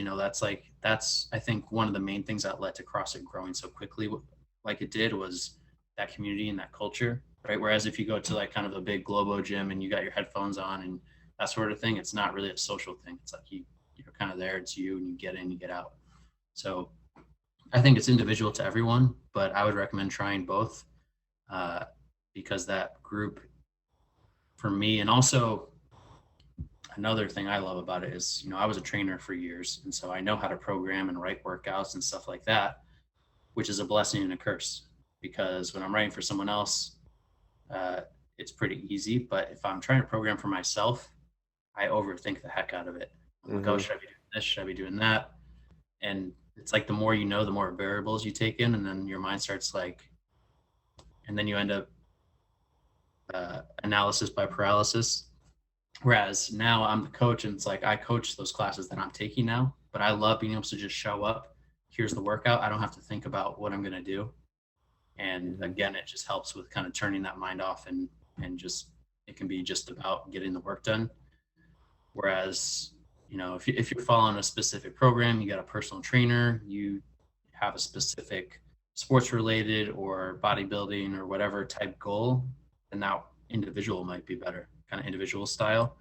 That's I think one of the main things that led to CrossFit growing so quickly like it did, was that community and that culture, right? Whereas if you go to like kind of a big Globo gym and you got your headphones on and that sort of thing, it's not really a social thing. It's like you're kind of there, it's you, and you get in, you get out. So I think it's individual to everyone, but I would recommend trying both, because that group for me, and also another thing I love about it is, I was a trainer for years, and so I know how to program and write workouts and stuff like that, which is a blessing and a curse, because when I'm writing for someone else, it's pretty easy. But if I'm trying to program for myself, I overthink the heck out of it. I'm like, oh, should I be doing this? Should I be doing that? And it's like the more you know, the more variables you take in, and then your mind starts and then you end up analysis by paralysis. Whereas now I'm the coach, and it's like I coach those classes that I'm taking now, but I love being able to just show up. Here's the workout. I don't have to think about what I'm going to do. And again, it just helps with kind of turning that mind off, and just, it can be just about getting the work done. Whereas, if you're following a specific program, you got a personal trainer, you have a specific sports related or bodybuilding or whatever type goal, then that individual might be better, kind of individual style.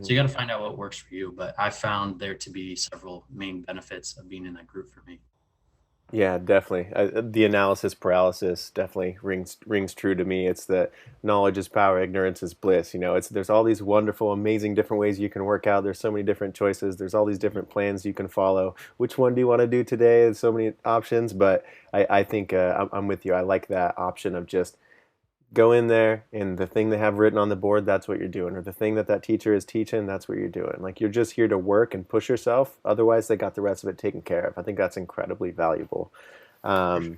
So you got to find out what works for you. But I found there to be several main benefits of being in that group for me. Yeah, definitely. The analysis paralysis definitely rings true to me. It's the knowledge is power, ignorance is bliss. There's all these wonderful, amazing different ways you can work out. There's so many different choices. There's all these different plans you can follow. Which one do you want to do today? There's so many options, but I think I'm with you. I like that option of just go in there, and the thing they have written on the board, that's what you're doing. Or the thing that teacher is teaching, that's what you're doing. Like, you're just here to work and push yourself. Otherwise, they got the rest of it taken care of. I think that's incredibly valuable. As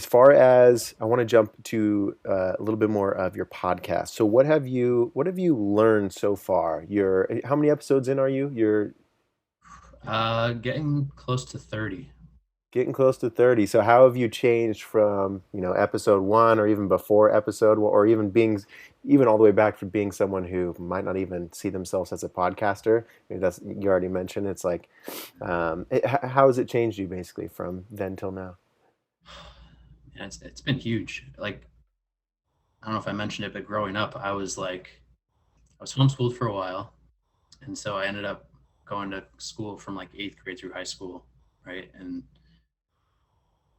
far as, I want to jump to a little bit more of your podcast. So what have you learned so far? How many episodes in are you? You're getting close to 30. Getting close to 30. So how have you changed from, episode 1, or even before episode 1, or even all the way back from being someone who might not even see themselves as a podcaster? That's, you already mentioned. It's like, how has it changed you basically from then till now? Yeah, it's been huge. Like, I don't know if I mentioned it, but growing up, I was homeschooled for a while. And so I ended up going to school from like 8th grade through high school. Right. And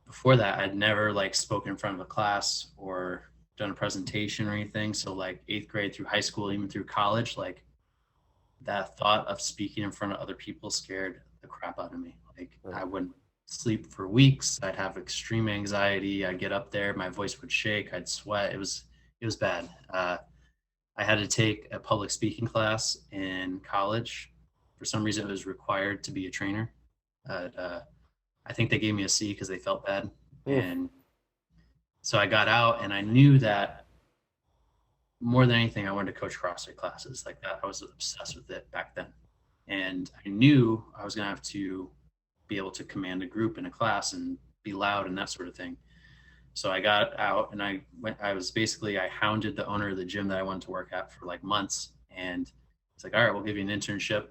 before that, I'd never spoken in front of a class or done a presentation or anything. So 8th grade through high school, even through college, that thought of speaking in front of other people scared the crap out of me. I wouldn't sleep for weeks. I'd have extreme anxiety. I'd get up there, my voice would shake. I'd sweat. It was bad. I had to take a public speaking class in college. For some reason, it was required to be a trainer. I think they gave me a C because they felt bad. And so I got out, and I knew that more than anything, I wanted to coach CrossFit classes like that. I was obsessed with it back then. And I knew I was going to have to be able to command a group in a class and be loud and that sort of thing. So I got out, and I hounded the owner of the gym that I wanted to work at for months. And it's like, all right, we'll give you an internship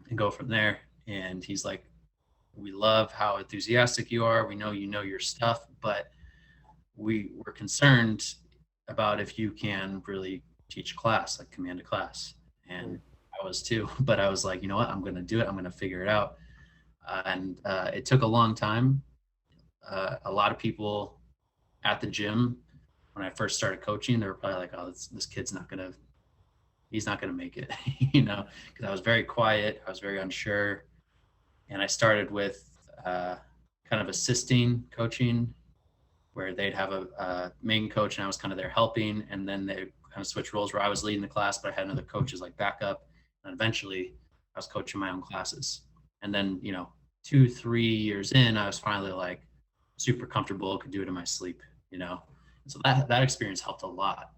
and go from there. And he's like, we love how enthusiastic you are. We know you know your stuff, but we were concerned about if you can really teach class, command a class. And I was too, but I was like, you know what, I'm going to do it. I'm going to figure it out. And it took a long time. A lot of people at the gym, when I first started coaching, they were probably like, oh, this kid's he's not going to make it, because I was very quiet. I was very unsure. And I started with kind of assisting coaching, where they'd have a main coach and I was kind of there helping. And then they kind of switched roles where I was leading the class, but I had another coach as backup. And eventually I was coaching my own classes. And then, 2-3 years in, I was finally super comfortable, could do it in my sleep, So that experience helped a lot.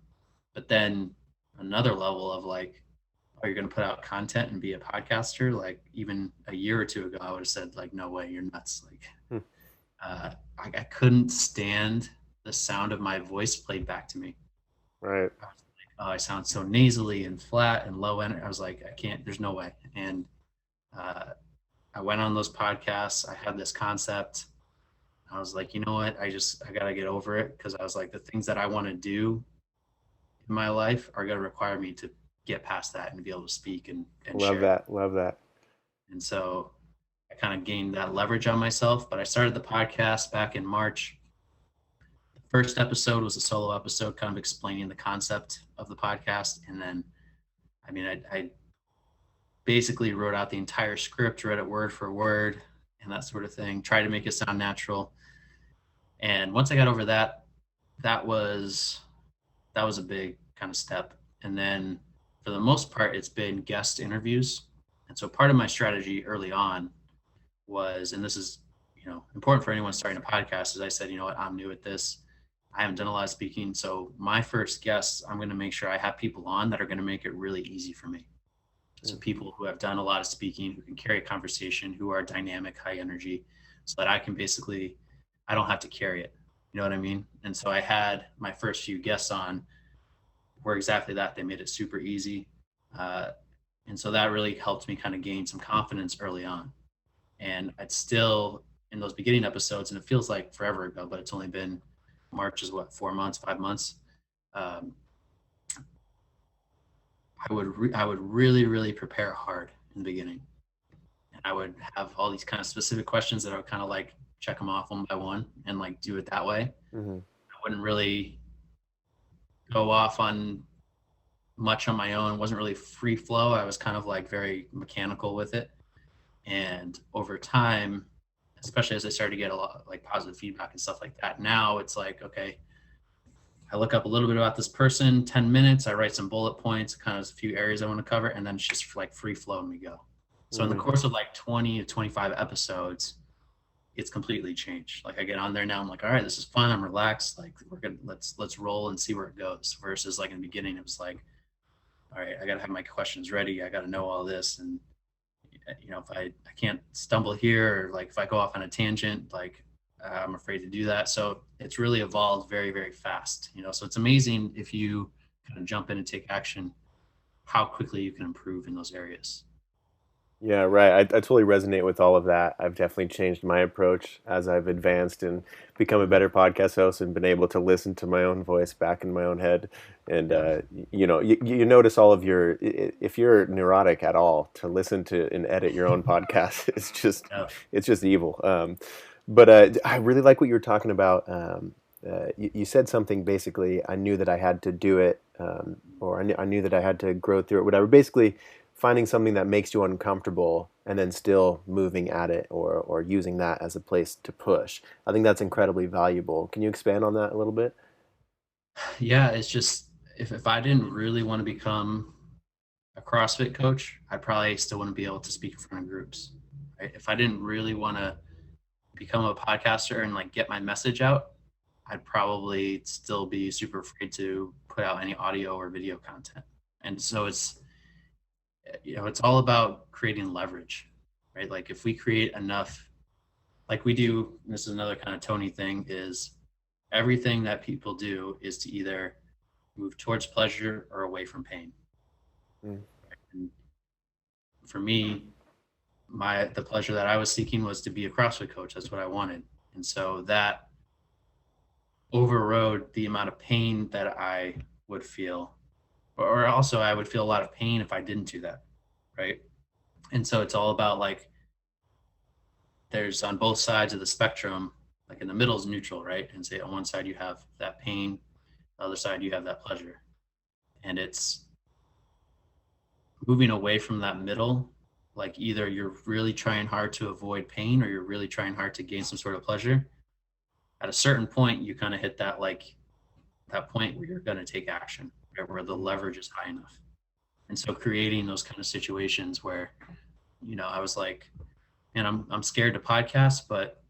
But then another level of oh, you're going to put out content and be a podcaster, like even a year or two ago, I would have said like, no way, you're nuts. Like, I couldn't stand the sound of my voice played back to me. Right. I was like, oh, I sound so nasally and flat and low energy. I was like, I can't, there's no way. And I went on those podcasts. I had this concept. I was like, you know what? I got to get over it, because I was like, the things that I want to do in my life are going to require me to get past that and be able to speak and Love share. that. Love that. And so I kind of gained that leverage on myself. But I started the podcast back in March. The first episode was a solo episode, kind of explaining the concept of the podcast. And then, I mean, I basically wrote out the entire script, read it word for word, and that sort of thing, tried to make it sound natural. And once I got over that, that was a big kind of step. And then for the most part, it's been guest interviews. And so part of my strategy early on was, and this is, important for anyone starting a podcast, is I said, you know what, I'm new at this. I haven't done a lot of speaking. So my first guests, I'm going to make sure I have people on that are going to make it really easy for me. So people who have done a lot of speaking, who can carry a conversation, who are dynamic, high energy, so that I don't have to carry it. You know what I mean? And so I had my first few guests on were exactly that. They made it super easy. And so that really helped me kind of gain some confidence early on. And I'd still, in those beginning episodes, and it feels like forever ago, but it's only been, March is 4 months, 5 months. I would really, really prepare hard in the beginning. And I would have all these kind of specific questions that I would kind of like check them off one by one and like do it that way. Mm-hmm. I wouldn't really go off on much on my own. It wasn't really free flow. I was kind of like very mechanical with it. And over time, especially as I started to get a lot of like positive feedback and stuff like that, now it's like, okay, I look up a little bit about this person, 10 minutes, I write some bullet points, kind of a few areas I want to cover, and then it's just like free flow and we go. So in the course of like 20 to 25 episodes, it's completely changed. Like I get on there now, I'm like, all right, this is fun. I'm relaxed. Like we're good. Let's roll and see where it goes. Versus like in the beginning, it was like, all right, I got to have my questions ready. I got to know all this. And if I can't stumble here, or like if I go off on a tangent, like I'm afraid to do that. So it's really evolved very, very fast, so it's amazing if you kind of jump in and take action, how quickly you can improve in those areas. Yeah, right. I totally resonate with all of that. I've definitely changed my approach as I've advanced and become a better podcast host and been able to listen to my own voice back in my own head. And, you notice all of if you're neurotic at all, to listen to and edit your own podcast, it's just evil. But I really like what you were talking about. You said something, basically, I knew that I had to do it, or I knew that I had to grow through it, whatever. Basically, finding something that makes you uncomfortable and then still moving at it, or using that as a place to push. I think that's incredibly valuable. Can you expand on that a little bit? Yeah, it's just, if I didn't really want to become a CrossFit coach, I probably still wouldn't be able to speak in front of groups. Right? If I didn't really want to become a podcaster and like get my message out, I'd probably still be super afraid to put out any audio or video content. And so it's all about creating leverage, right? Like if we create enough, like we do, this is another kind of Tony thing, is everything that people do is to either move towards pleasure or away from pain. And for me, the pleasure that I was seeking was to be a CrossFit coach. That's what I wanted. And so that overrode the amount of pain that I would feel, or also I would feel a lot of pain if I didn't do that. Right. And so it's all about like, there's on both sides of the spectrum, like in the middle is neutral, right? And say on one side you have that pain, the other side you have that pleasure. And it's moving away from that middle. Like either you're really trying hard to avoid pain or you're really trying hard to gain some sort of pleasure. At a certain point, you kind of hit that point where you're going to take action, right? Where the leverage is high enough. And so creating those kind of situations where, I was like, man, I'm scared to podcast, but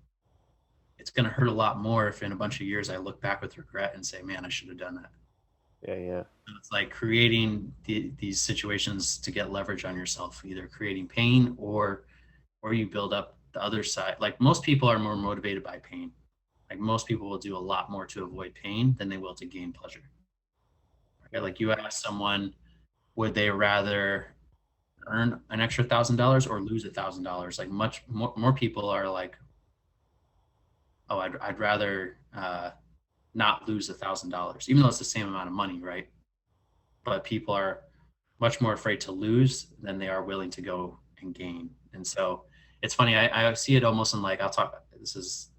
it's going to hurt a lot more if in a bunch of years I look back with regret and say, man, I should have done that. Yeah, yeah. It's like creating these situations to get leverage on yourself, either creating pain or you build up the other side. Like most people are more motivated by pain. Like most people will do a lot more to avoid pain than they will to gain pleasure. Right? Like you ask someone, would they rather earn an extra $1,000 or lose $1,000? Like much more people are like, oh, I'd rather not lose $1,000, even though it's the same amount of money, right? But people are much more afraid to lose than they are willing to go and gain. And so it's funny. I see it almost in like, I'll talk, this is,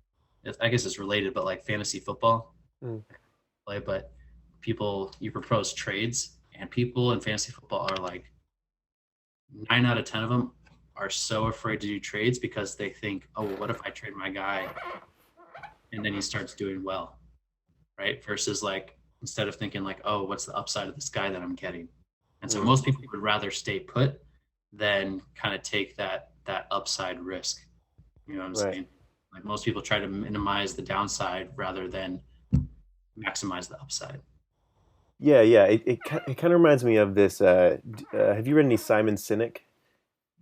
I guess it's related, but like fantasy football Mm. play, but people, you propose trades and people in fantasy football are like 9 out of 10 of them are so afraid to do trades because they think, oh, well, what if I trade my guy and then he starts doing well, right? Versus like, instead of thinking like, oh, what's the upside of this guy that I'm getting? And so Mm. most people would rather stay put than kind of take that upside risk. You know what I'm Right. saying? Like most people try to minimize the downside rather than maximize the upside. Yeah, yeah. It kind of reminds me of this. Have you read any Simon Sinek?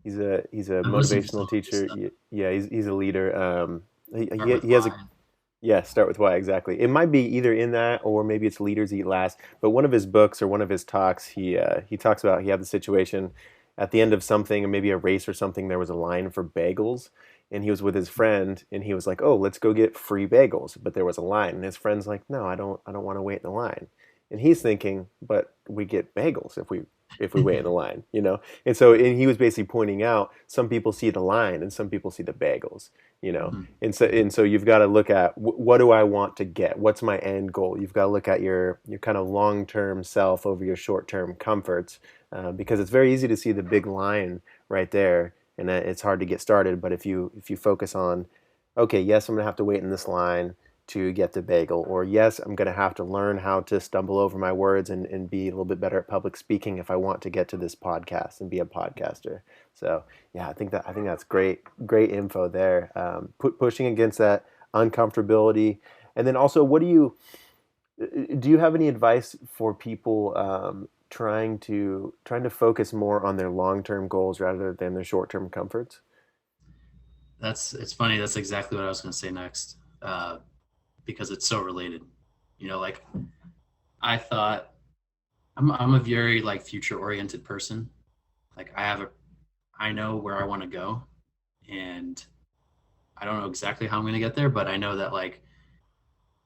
He's a I've listened to some motivational of his teacher. stuff. Yeah, he's a leader. Start with He has a why. Yeah, start with why exactly. It might be either in that or maybe it's Leaders Eat Last. But one of his books or one of his talks, he talks about he had the situation at the end of something, or maybe a race or something. There was a line for bagels, and he was with his friend, and he was like, "Oh, let's go get free bagels." But there was a line, and his friend's like, "No, I don't want to wait in the line." And he's thinking, "But we get bagels if we wait in the line, you know?" And he was basically pointing out some people see the line and some people see the bagels, you know. Mhm. And so you've got to look at what do I want to get? What's my end goal? You've got to look at your kind of long-term self over your short-term comforts, because it's very easy to see the big line right there, and it's hard to get started. But if you focus on, okay, yes, I'm gonna have to wait in this line to get the bagel, or yes, I'm gonna have to learn how to stumble over my words and be a little bit better at public speaking if I want to get to this podcast and be a podcaster. So yeah, I think that's great info there. Pushing against that uncomfortability, and then also, what do you have any advice for people trying to focus more on their long term goals rather than their short term comforts? It's funny. That's exactly what I was going to say next, because it's so related. You know, like I thought I'm a very like future oriented person. Like I know where I want to go, and I don't know exactly how I'm going to get there, but I know that like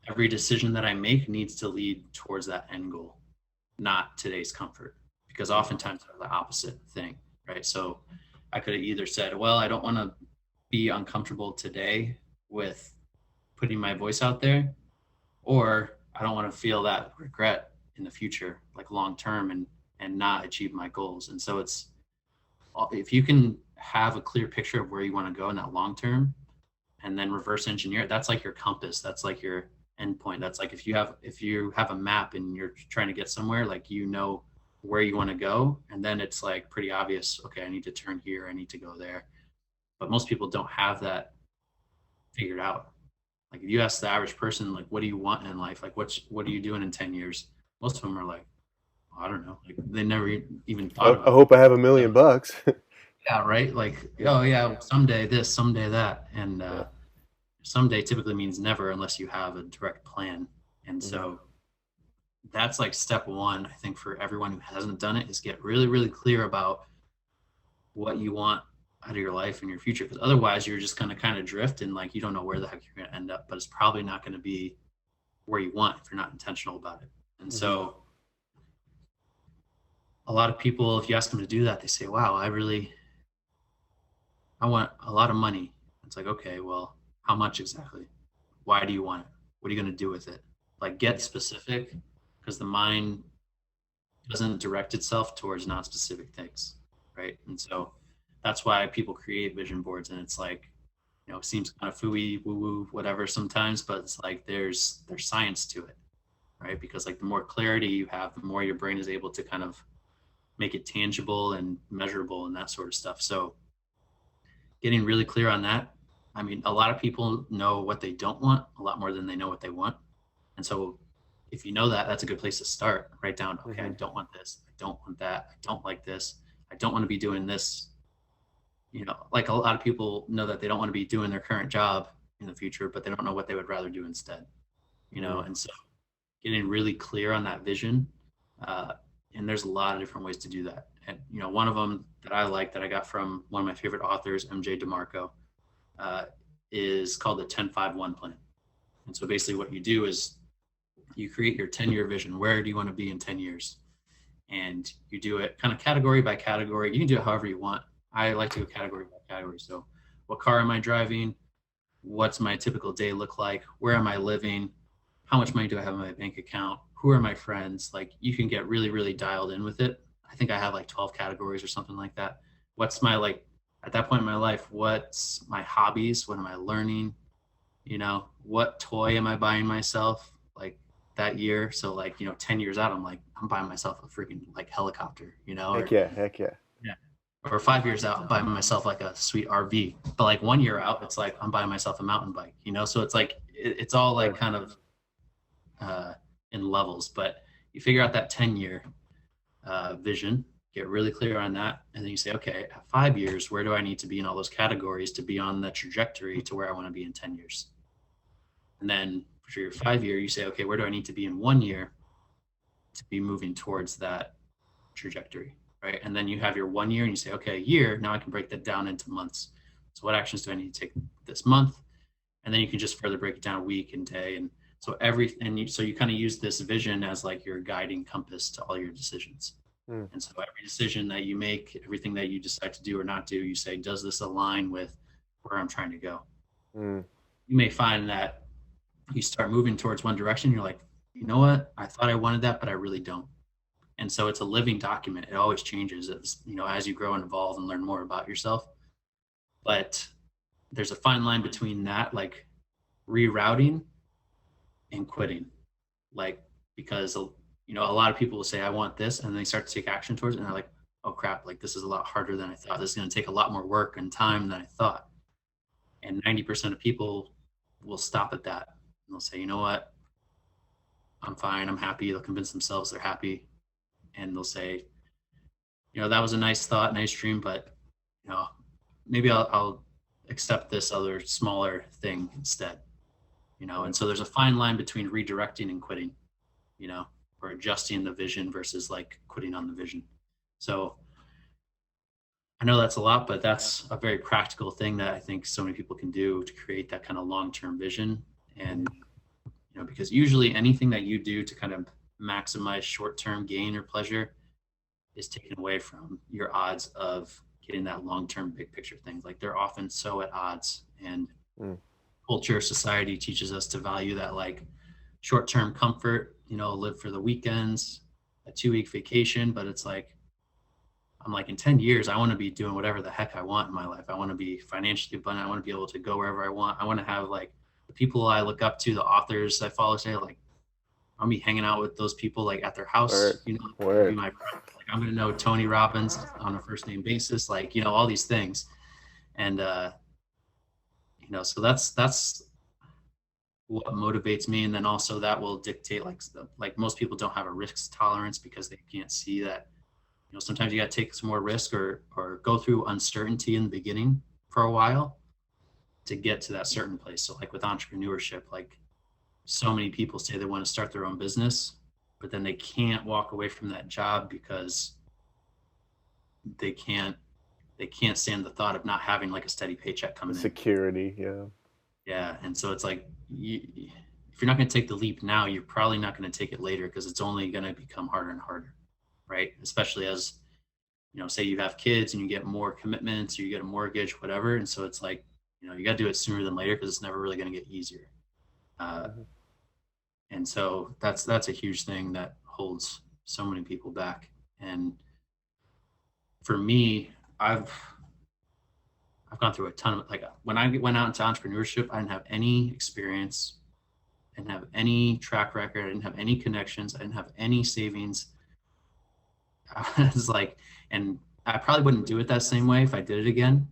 every decision that I make needs to lead towards that end goal, not today's comfort. Because oftentimes they're the opposite thing, right? So I could have either said, well, I don't want to be uncomfortable today with putting my voice out there, or I don't want to feel that regret in the future, like long term, and not achieve my goals. And so it's if you can have a clear picture of where you want to go in that long term, and then reverse engineer it, that's like your compass. That's like your endpoint. That's like if you have a map and you're trying to get somewhere, like you know where you want to go, and then it's like pretty obvious. Okay, I need to turn here. I need to go there. But most people don't have that figured out. Like if you ask the average person, like, what do you want in life? Like, what are you doing in 10 years? Most of them are like, oh, I don't know. Like they never even thought I about hope I have a it. million bucks. Yeah, right. Like, oh yeah, someday this, someday that, and Yeah. someday typically means never unless you have a direct plan. And Mhm. so that's like step one, I think, for everyone who hasn't done it is get really, really clear about what you want out of your life and your future. Because otherwise you're just gonna kind of drift and like you don't know where the heck you're gonna end up, but it's probably not gonna be where you want if you're not intentional about it. And Mhm. so a lot of people, if you ask them to do that, they say, wow, I want a lot of money. It's like, okay, well, how much exactly? Why do you want it? What are you going to do with it? Like, get specific because the mind doesn't direct itself towards non-specific things, right? And so that's why people create vision boards, and it's like, it seems kind of fooey, woo woo, whatever sometimes, but it's like there's science to it, right? Because like the more clarity you have, the more your brain is able to kind of make it tangible and measurable and that sort of stuff. So getting really clear on that. I mean, a lot of people know what they don't want a lot more than they know what they want. And so if you know that, that's a good place to start. Write down, okay, I Mm-hmm. don't want this, I don't want that, I don't like this, I don't want to be doing this. Like a lot of people know that they don't want to be doing their current job in the future, but they don't know what they would rather do instead. Mm. And so getting really clear on that vision, uh, and there's a lot of different ways to do that. And one of them that I like, that I got from one of my favorite authors, DeMarco, uh, is called the 10-5-1 plan. And so basically what you do is you create your 10-year vision. Where do you want to be in 10 years? And you do it kind of category by category. You can do it however you want. I like to go category by category. So what car am I driving? What's my typical day look like? Where am I living? How much money do I have in my bank account? Who are my friends? Like, you can get really, really dialed in with it. I think I have like 12 categories or something like that. What's my, like, at that point in my life, what's my hobbies? What am I learning? What toy am I buying myself like that year? So like, 10 years out, I'm buying myself a freaking like helicopter, Heck yeah, heck yeah. yeah. Or 5 years out, I'm buying myself like a sweet RV. But like 1 year out, it's like I'm buying myself a mountain bike, So it's like it's all like kind of in levels. But you figure out that 10-year vision, get really clear on that, and then you say, okay, at 5 years, where do I need to be in all those categories to be on the trajectory to where I want to be in 10 years? And then for your 5 year, you say, okay, where do I need to be in 1 year to be moving towards that trajectory? Right. And then you have your 1 year and you say, okay, a year, now I can break that down into months. So what actions do I need to take this month? And then you can just further break it down week and day. And so so you kind of use this vision as like your guiding compass to all your decisions. Mm. And so every decision that you make, everything that you decide to do or not do, you say, does this align with where I'm trying to go? Mm. You may find that you start moving towards one direction. You're like, you know what? I thought I wanted that, but I really don't. And so it's a living document. It always changes as you grow and evolve and learn more about yourself. But there's a fine line between that, like rerouting and quitting. Like, because, a lot of people will say, I want this, and they start to take action towards it. And they're like, oh crap, like this is a lot harder than I thought. This is going to take a lot more work and time than I thought. And 90% of people will stop at that. And they'll say, you know what? I'm fine. I'm happy. They'll convince themselves they're happy. And they'll say, that was a nice thought, nice dream, but, maybe I'll accept this other smaller thing instead, and so there's a fine line between redirecting and quitting, or adjusting the vision versus like quitting on the vision. So I know that's a lot, but that's a very practical thing that I think so many people can do to create that kind of long-term vision. And, because usually anything that you do to kind of maximize short-term gain or pleasure is taken away from your odds of getting that long-term big picture things. Like, they're often so at odds, and culture, society teaches us to value that like short-term comfort, live for the weekends, a 2-week vacation. But it's like, I'm like, in 10 years, I want to be doing whatever the heck I want in my life. I want to be financially abundant. I want to be able to go wherever I want. I want to have like the people I look up to, the authors I follow, say like, I'll be hanging out with those people like at their house. Word. Be my friend. Like, I'm gonna know Tony Robbins on a first name basis, like, all these things. And so that's what motivates me. And then also that will dictate, like most people don't have a risk tolerance because they can't see that, sometimes you got to take some more risk or go through uncertainty in the beginning for a while to get to that certain place. So like with entrepreneurship, like so many people say they want to start their own business, but then they can't walk away from that job because they can't stand the thought of not having like a steady paycheck coming in. Security, yeah. Yeah, and so it's like, if you're not going to take the leap now, you're probably not going to take it later, because it's only going to become harder and harder, right? Especially as, say you have kids and you get more commitments, or you get a mortgage, whatever. And so it's like, you got to do it sooner than later, because it's never really going to get easier. And so that's a huge thing that holds so many people back. And for me, I've gone through a ton of, like, when I went out into entrepreneurship, I didn't have any experience, I didn't have any track record, I didn't have any connections, I didn't have any savings. I was like, and I probably wouldn't do it that same way if I did it again,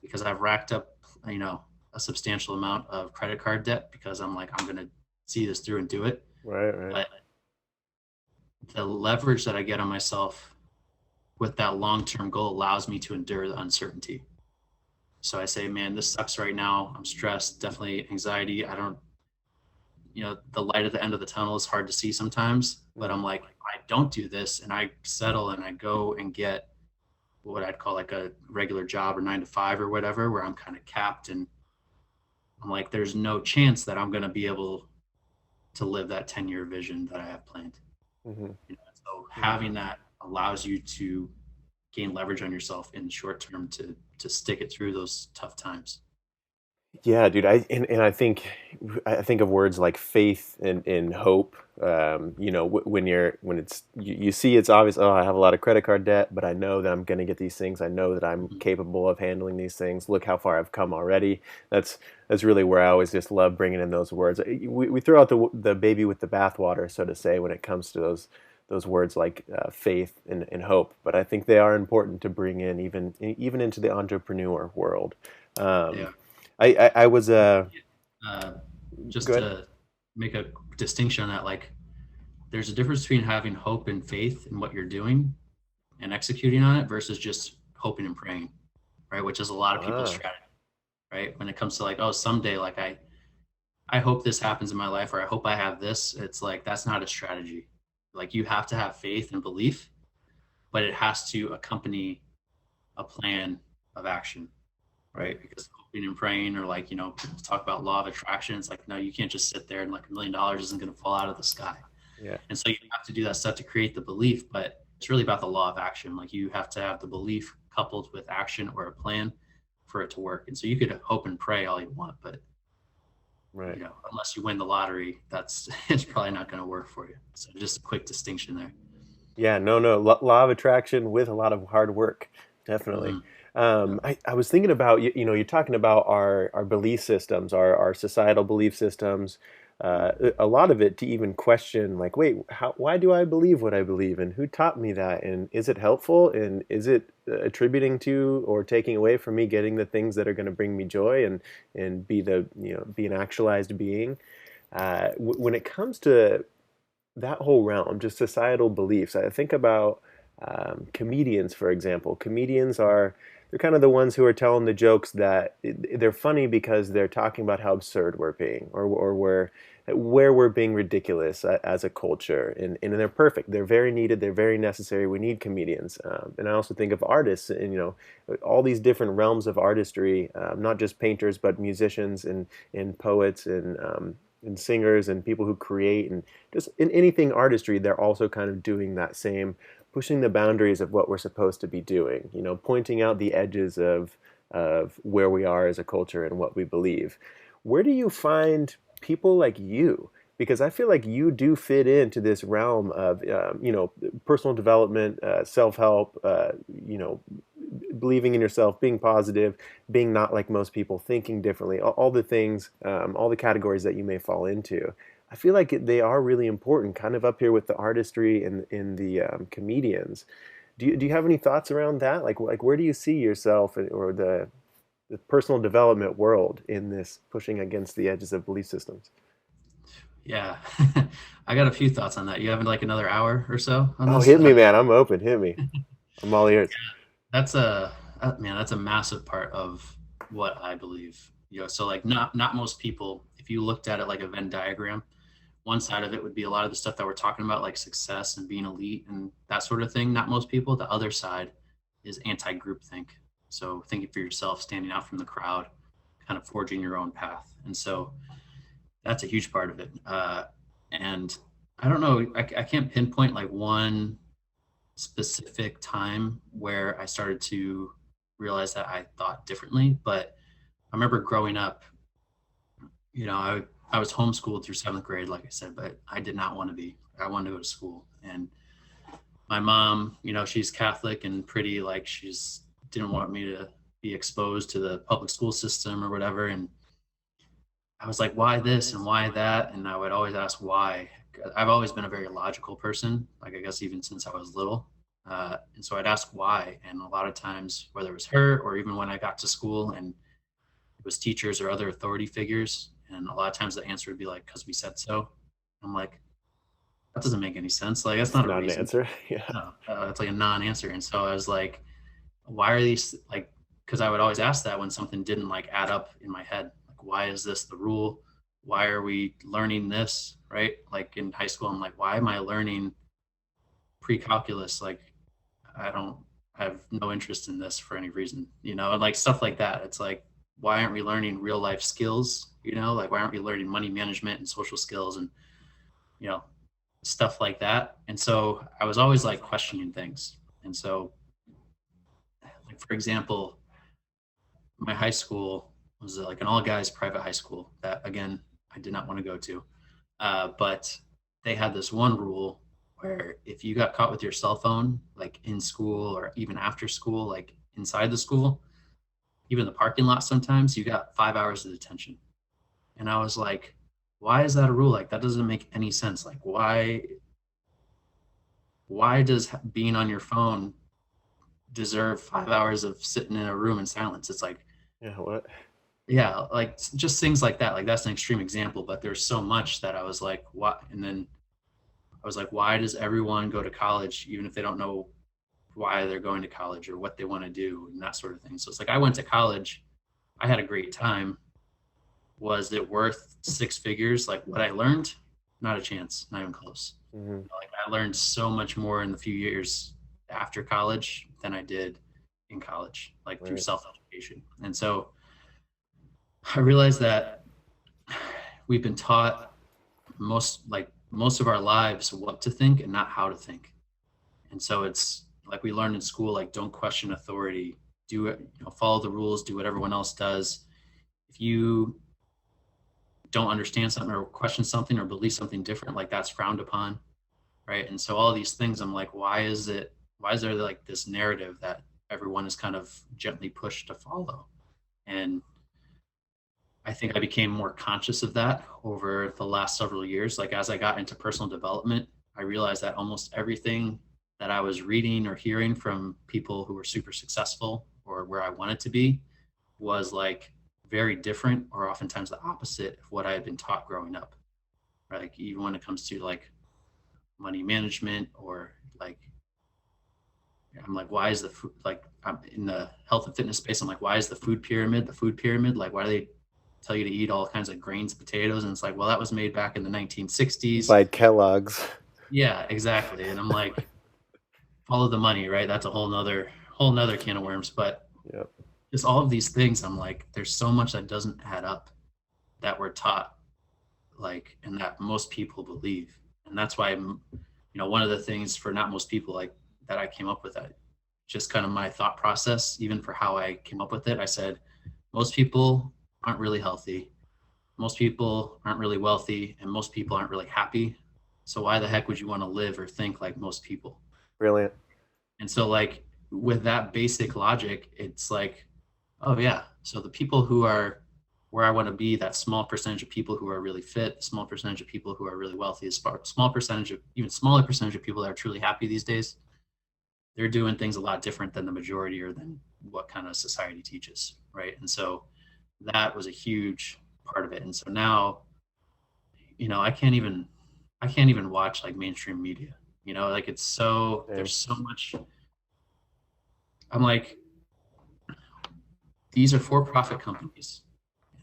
because I've racked up, a substantial amount of credit card debt, because I'm like, I'm going to see this through and do it. Right, right. But the leverage that I get on myself with that long-term goal allows me to endure the uncertainty. So I say, man, this sucks right now. I'm stressed, definitely anxiety. I don't, the light at the end of the tunnel is hard to see sometimes, but Mhm. I'm like, I don't do this and I settle and I go and get what I'd call like a regular job or 9 to 5 or whatever, where I'm kind of capped. And I'm like, there's no chance that I'm going to be able to live that 10-year vision that I have planned. Mhm. So Mhm. having that allows you to gain leverage on yourself in the short term to stick it through those tough times. Yeah, dude. And I think of words like faith and hope. When you see it's obvious. Oh, I have a lot of credit card debt, but I know that I'm going to get these things. I know that I'm Mhm. capable of handling these things. Look how far I've come already. That's really where I always just love bringing in those words. We throw out the baby with the bathwater, so to say, when it comes to those words like faith and hope. But I think they are important to bring in even into the entrepreneur world. They Um, are. I was Uh, just good. to make a distinction on that, like there's a difference between having hope and faith in what you're doing and executing on it versus just hoping and praying, right? Which is a lot of people's Ah, strategy, right? When it comes to like, oh, someday, like I hope this happens in my life, or I hope I have this. It's like that's not a strategy. Like you have to have faith and belief, but it has to accompany a plan of action, right. right? Because hoping and praying, or like, people talk about law of attraction. It's like, no, you can't just sit there and like $1 million isn't going to fall out of the sky. Yeah. And so you have to do that stuff to create the belief, but it's really about the law of action. Like you have to have the belief coupled with action or a plan for it to work. And so you could hope and pray all you want, but Right. unless you win the lottery, that's it's probably not going to work for you. So just a quick distinction there. Yeah. No. No. Law of attraction with a lot of hard work. Definitely. Mm-hmm. Yeah. I was thinking about you're talking about our belief systems, our societal belief systems. A lot of it to even question, like, wait, why do I believe what I believe, and who taught me that, and is it helpful, and is it attributing to or taking away from me getting the things that are going to bring me joy and be an actualized being. When it comes to that whole realm, just societal beliefs. I think about comedians, for example. They're kind of the ones who are telling the jokes that they're funny because they're talking about how absurd we're being, or where we're being ridiculous as a culture, and they're perfect. They're very needed. They're very necessary. We need comedians, and I also think of artists, and all these different realms of artistry, not just painters, but musicians and poets and singers and people who create and just in anything artistry, they're also kind of doing that same, pushing the boundaries of what we're supposed to be doing, pointing out the edges of where we are as a culture and what we believe. Where do you find people like you? Because I feel like you do fit into this realm of, personal development, self-help, believing in yourself, being positive, being not like most people, thinking differently, all the things, all the categories that you may fall into. I feel like they are really important, kind of up here with the artistry and in the comedians. Do you have any thoughts around that? Like where do you see yourself or the personal development world in this pushing against the edges of belief systems? Yeah. I got a few thoughts on that. You have like another hour or so on Oh, this? hit me, man. I'm open. Hit me. I'm all ears. That's a man, that's a massive part of what I believe. So like not most people, if you looked at it like a Venn diagram, one side of it would be a lot of the stuff that we're talking about, like success and being elite and that sort of thing. Not most people. The other side is anti-group think. So thinking for yourself, standing out from the crowd, kind of forging your own path. And so that's a huge part of it. And I don't know, I can't pinpoint like one specific time where I started to realize that I thought differently. But I remember growing up, I was homeschooled through seventh grade, like I said, but I did not want to be. I wanted to go to school. And my mom, she's Catholic and pretty like she's didn't want me to be exposed to the public school system or whatever. And I was like, why this and why that? And I would always ask why. I've always been a very logical person, like I guess even since I was little. And so I'd ask why. And a lot of times, whether it was her or even when I got to school and it was teachers or other authority figures, and a lot of times the answer would be like, because we said so. I'm like, that doesn't make any sense. Like, that's It's not a not an reason. answer. Yeah. No, it's like a non-answer. And so I was like, why are these like, because I would always ask that when something didn't like add up in my head. Like, why is this the rule? Why are we learning this? Right? Like in high school, I'm like, why am I learning pre-calculus? Like, I don't I have no interest in this for any reason, and like stuff like that. It's like, why aren't we learning real life skills? Like, why aren't we learning money management and social skills and, you know, stuff like that? And so I was always like questioning things. And so, like, for example, my high school was like an all guys private high school that, again, I did not want to go to. But they had this one rule where if you got caught with your cell phone, like in school or even after school, like inside the school, even the parking lot, sometimes you got 5 hours of detention. And I was like, why is that a rule? Like, that doesn't make any sense. Like, why does being on your phone deserve 5 hours of sitting in a room in silence? It's like, Yeah. What? yeah, like just things like that. Like, that's an extreme example, but there's so much that I was like, what? And then I was like, why does everyone go to college, even if they don't know why they're going to college or what they want to do and that sort of thing? So it's like, I went to college, I had a great time. Was it worth six figures? Like, what I learned, not a chance, not even close. Mm-hmm. Like, I learned so much more in the few years after college than I did in college, like through Right. self-education. And so I realized that we've been taught most of our lives what to think and not how to think. And so it's like we learned in school, like, don't question authority, do it, follow the rules, do what everyone else does. If you don't understand something or question something or believe something different, like, that's frowned upon, right? And so all these things, I'm like, why is there like this narrative that everyone is kind of gently pushed to follow? And I think I became more conscious of that over the last several years. Like, as I got into personal development, I realized that almost everything that I was reading or hearing from people who were super successful or where I wanted to be was like very different or oftentimes the opposite of what I had been taught growing up. Right? Like, even when it comes to like money management or like, I'm like, why is the food, like, I'm in the health and fitness space, I'm like, why is the food pyramid? Like, why do they tell you to eat all kinds of grains, potatoes? And it's like, well, that was made back in the 1960s By Kellogg's. Yeah, exactly. And I'm like, follow the money, right? That's a whole nother can of worms. But Yep. just all of these things, I'm like, there's so much that doesn't add up that we're taught, like, and that most people believe. And that's why, one of the things for not most people, like, that I came up with, that just kind of my thought process, even for how I came up with it, I said, most people aren't really healthy. Most people aren't really wealthy, and most people aren't really happy. So why the heck would you want to live or think like most people? Brilliant. And so, like, with that basic logic, it's like, oh yeah, so the people who are where I want to be, that small percentage of people who are really fit, small percentage of people who are really wealthy, a small percentage of, even smaller percentage of people that are truly happy these days, they're doing things a lot different than the majority or than what kind of society teaches, right? And so that was a huge part of it. And so now, I can't even watch like mainstream media, like, it's so, there's so much. I'm like, these are for-profit companies.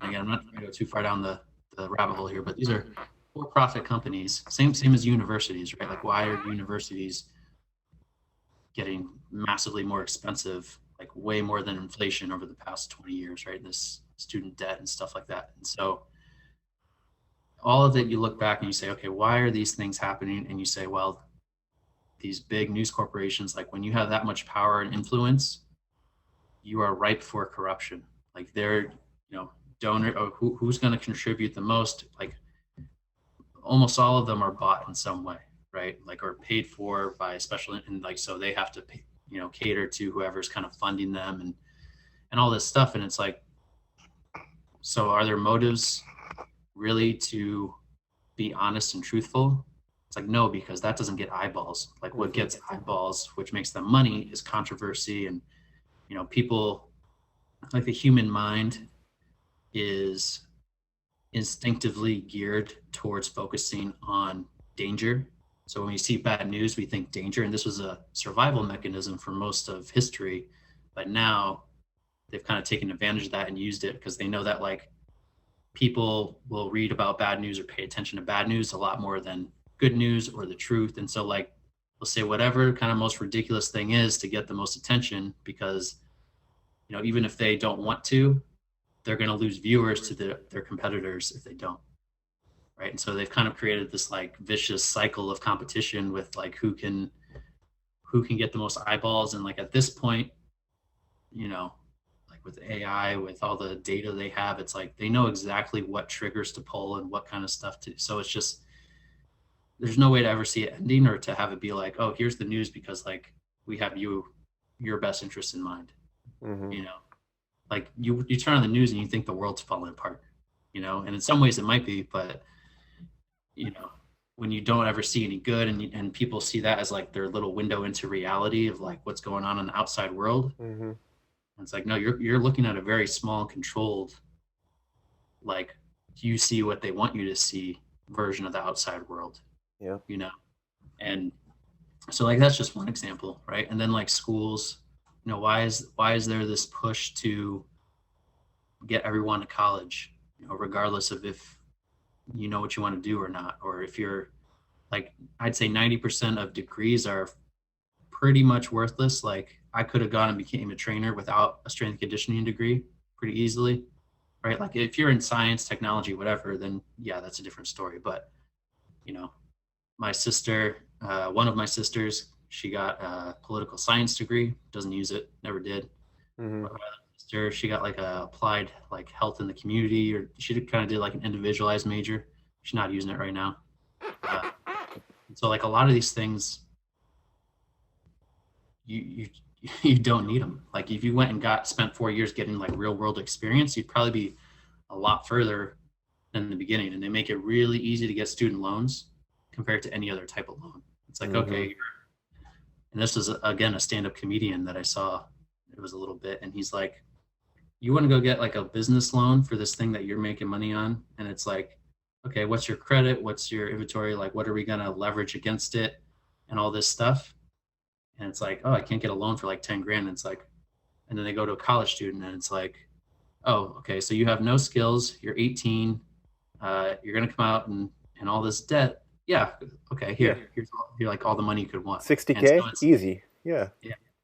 And again, I'm not trying to go too far down the rabbit hole here, but these are for-profit companies, same as universities, right? Like, why are universities getting massively more expensive, like way more than inflation over the past 20 years, right? This student debt and stuff like that. And so all of it, you look back and you say, okay, why are these things happening? And you say, well, these big news corporations, like, when you have that much power and influence, you are ripe for corruption. Like, they're, donor, or who's going to contribute the most, like, almost all of them are bought in some way, right? Like, or paid for by a special, and like, so they have to pay, cater to whoever's kind of funding them and all this stuff. And it's like, so are their motives really to be honest and truthful? It's like, no, because that doesn't get eyeballs. Like, what gets eyeballs, which makes them money, is controversy. And, people, like, the human mind is instinctively geared towards focusing on danger So when we see bad news, we think danger, and this was a survival mechanism for most of history. But now they've kind of taken advantage of that and used it because they know that like people will read about bad news or pay attention to bad news a lot more than good news or the truth. And so like they'll say whatever kind of most ridiculous thing is to get the most attention because, you know, even if they don't want to, they're going to lose viewers to their competitors if they don't. Right. And so they've kind of created this like vicious cycle of competition with like who can get the most eyeballs. And like at this point, you know, like with AI, with all the data they have, it's like they know exactly what triggers to pull and what kind of stuff to. So it's just there's no way to ever see it ending or to have it be like, oh, here's the news because like we have your best interest in mind. Mm-hmm. You know, like you turn on the news and you think the world's falling apart. You know, and in some ways it might be, but you know, when you don't ever see any good and people see that as like their little window into reality of like what's going on in the outside world. Mm-hmm. It's like, no, you're looking at a very small, controlled, like you see what they want you to see version of the outside world. Yeah. You know, and so like that's just one example, right? And then like schools, you know, why is there this push to get everyone to college, you know, regardless of if you know what you want to do or not, or if you're like, I'd say 90% of degrees are pretty much worthless. Like I could have gone and became a trainer without a strength and conditioning degree pretty easily, right? Like if you're in science, technology, whatever, then yeah, that's a different story. But you know, my sister, one of my sisters, she got a political science degree, doesn't use it, never did. Mm-hmm. My other sister, she got like a applied like health in the community, or she kind of did like an individualized major. She's not using it right now. So like a lot of these things, you you don't need them. Like if you went and spent 4 years getting like real world experience, you'd probably be a lot further than the beginning. And they make it really easy to get student loans compared to any other type of loan. It's like, Mm-hmm. okay, and this was again a stand-up comedian that I saw. It was a little bit, and he's like, you want to go get like a business loan for this thing that you're making money on, and it's like, okay, what's your credit, what's your inventory, like what are we going to leverage against it and all this stuff. And it's like, oh, I can't get a loan for like 10 grand. And it's like, and then they go to a college student and it's like, oh, okay, so you have no skills, you're 18, you're going to come out and all this debt. Yeah, okay, Yeah. here's like all the money you could want. 60K, so easy. Yeah.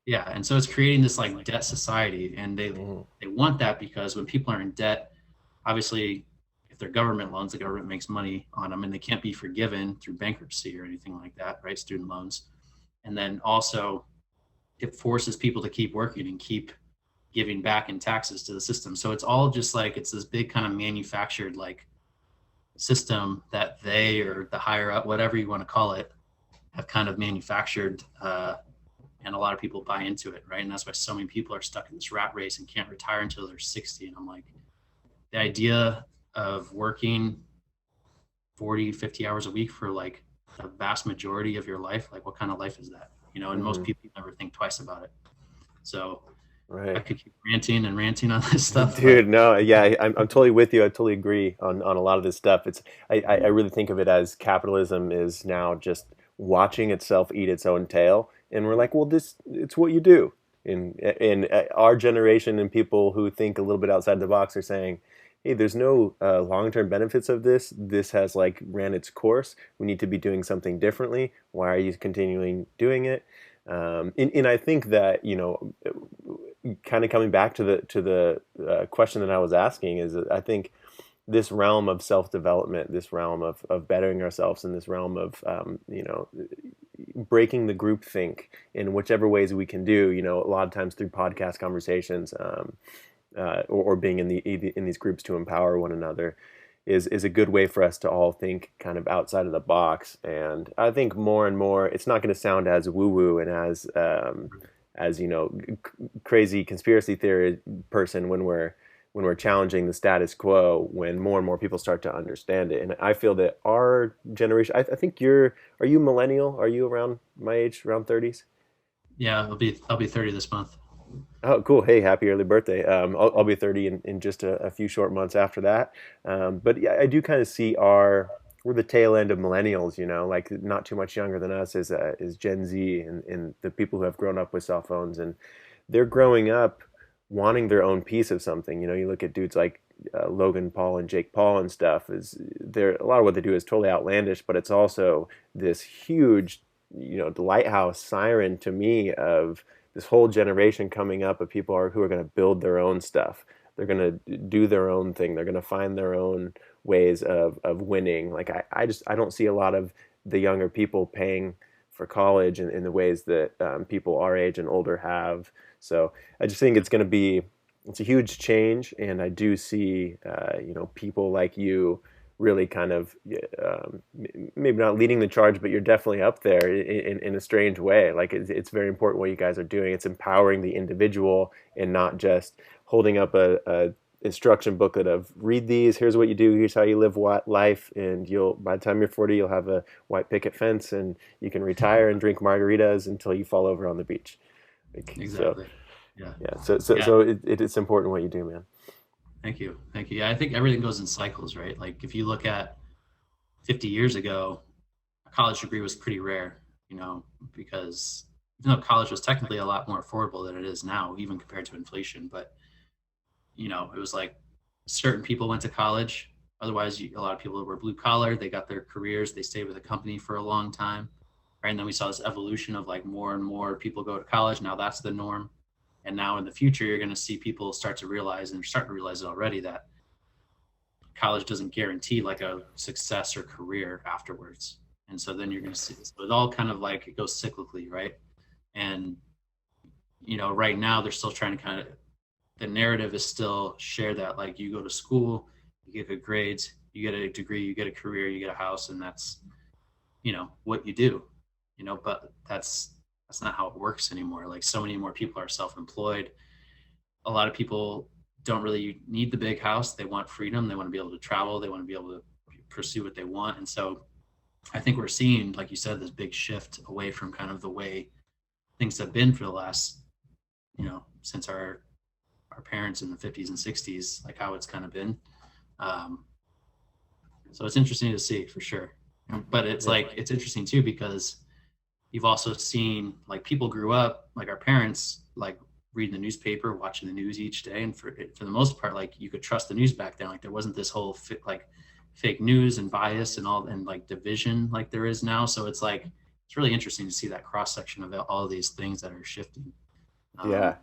yeah, and so it's creating this like debt society, and Mm-hmm. they want that because when people are in debt, obviously, if they're government loans, the government makes money on them, and they can't be forgiven through bankruptcy or anything like that, right? Student loans, and then also it forces people to keep working and keep giving back in taxes to the system. So it's all just like it's this big kind of manufactured like system that they or the higher up, whatever you want to call it, have kind of manufactured, and a lot of people buy into it, right? And that's why so many people are stuck in this rat race and can't retire until they're 60. And I'm like, the idea of working 40, 50 hours a week for like the vast majority of your life, like what kind of life is that? You know, and most people never think twice about it. So I Right. could keep ranting on this stuff. Dude, no, yeah, I'm totally with you. I totally agree on a lot of this stuff. I really think of it as capitalism is now just watching itself eat its own tail, and we're like, well, it's what you do. In our generation and people who think a little bit outside the box are saying, hey, there's no long-term benefits of this. This has like ran its course. We need to be doing something differently. Why are you continuing doing it? And I think that, you know, kind of coming back to the question that I was asking is that I think this realm of self-development, this realm of bettering ourselves, and this realm of you know, breaking the group think in whichever ways we can do, you know, a lot of times through podcast conversations, or being in these groups to empower one another, is a good way for us to all think kind of outside of the box. And I think more and more, it's not going to sound as woo-woo and as you know, crazy conspiracy theory person when we're challenging the status quo, when more and more people start to understand it. And I feel that our generation, I think are you millennial? Are you around my age, around 30s? Yeah, I'll be 30 this month. Oh, cool. Hey, happy early birthday. I'll be 30 in just a few short months after that. But yeah, I do kind of see we're the tail end of millennials, like not too much younger than us is Gen Z and the people who have grown up with cell phones, and they're growing up wanting their own piece of something. You look at dudes like Logan Paul and Jake Paul and stuff. Is there a lot of what they do is totally outlandish, but it's also this huge, lighthouse siren to me of this whole generation coming up of people who are going to build their own stuff. They're going to do their own thing. They're going to find their own ways of winning. Like I don't see a lot of the younger people paying for college in the ways that people our age and older have. So I just think it's a huge change, and I do see people like you really kind of maybe not leading the charge, but you're definitely up there in a strange way. Like it's very important what you guys are doing. It's empowering the individual and not just holding up a instruction booklet of read these, here's what you do, here's how you live life, and you'll by the time you're 40 you'll have a white picket fence and you can retire and drink margaritas until you fall over on the beach. Exactly. Yeah. So it's important what you do, man. Thank you. Yeah, I think everything goes in cycles, right? Like if you look at 50 years ago, a college degree was pretty rare, because even though college was technically a lot more affordable than it is now, even compared to inflation, but it was like certain people went to college. Otherwise, a lot of people were blue collar. They got their careers. They stayed with a company for a long time, right? And then we saw this evolution of like more and more people go to college. Now that's the norm. And now in the future, you're going to see people start to realize, and starting to realize it already, that college doesn't guarantee like a success or career afterwards. And so then you're going to see this. So it all kind of like it goes cyclically, right? And right now they're still trying to kind of, the narrative is still share that like you go to school, you get good grades, you get a degree, you get a career, you get a house, and that's what you do. But that's not how it works anymore. Like so many more people are self-employed. A lot of people don't really need the big house. They want freedom. They want to be able to travel. They want to be able to pursue what they want. And so I think we're seeing, like you said, this big shift away from kind of the way things have been for the last, since our parents in the 50s and 60s, like how it's kind of been. So it's interesting to see for sure. But it's like, it's interesting too, because you've also seen like people grew up, like our parents, like reading the newspaper, watching the news each day. And for the most part, like you could trust the news back then. Like there wasn't this whole like fake news and bias and all, and like division like there is now. So it's like, it's really interesting to see that cross section of all these things that are shifting. Yeah.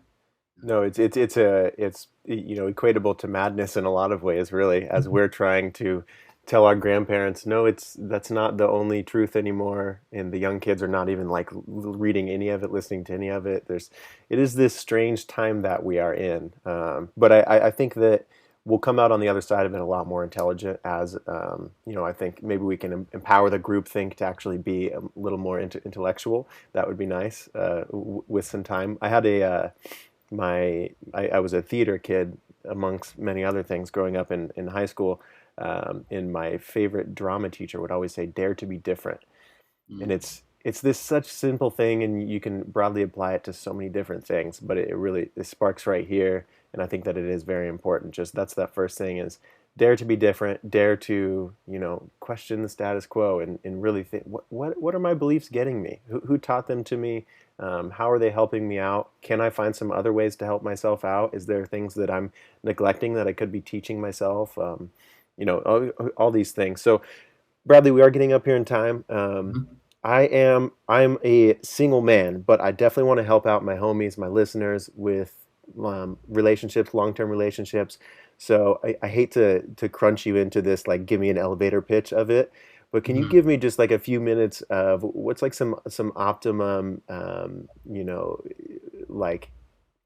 No, it's equatable to madness in a lot of ways, really, as we're trying to tell our grandparents, no, that's not the only truth anymore, and the young kids are not even like reading any of it, listening to any of it. It is this strange time that we are in, but I think that we'll come out on the other side of it a lot more intelligent. As I think maybe we can empower the group think to actually be a little more intellectual. That would be nice with some time. I had I was a theater kid amongst many other things growing up in high school, and my favorite drama teacher would always say, "Dare to be different." And it's this such simple thing, and you can broadly apply it to so many different things, but it sparks right here, and I think that it is very important. Just that's that first thing is dare to be different, dare to question the status quo, and really think what are my beliefs getting me? Who taught them to me? How are they helping me out? Can I find some other ways to help myself out? Is there things that I'm neglecting that I could be teaching myself? All these things. So, Bradley, we are getting up here in time. I'm a single man, but I definitely want to help out my homies, my listeners with relationships, long-term relationships. So I hate to crunch you into this, like give me an elevator pitch of it, but can you give me just like a few minutes of what's like some optimum, like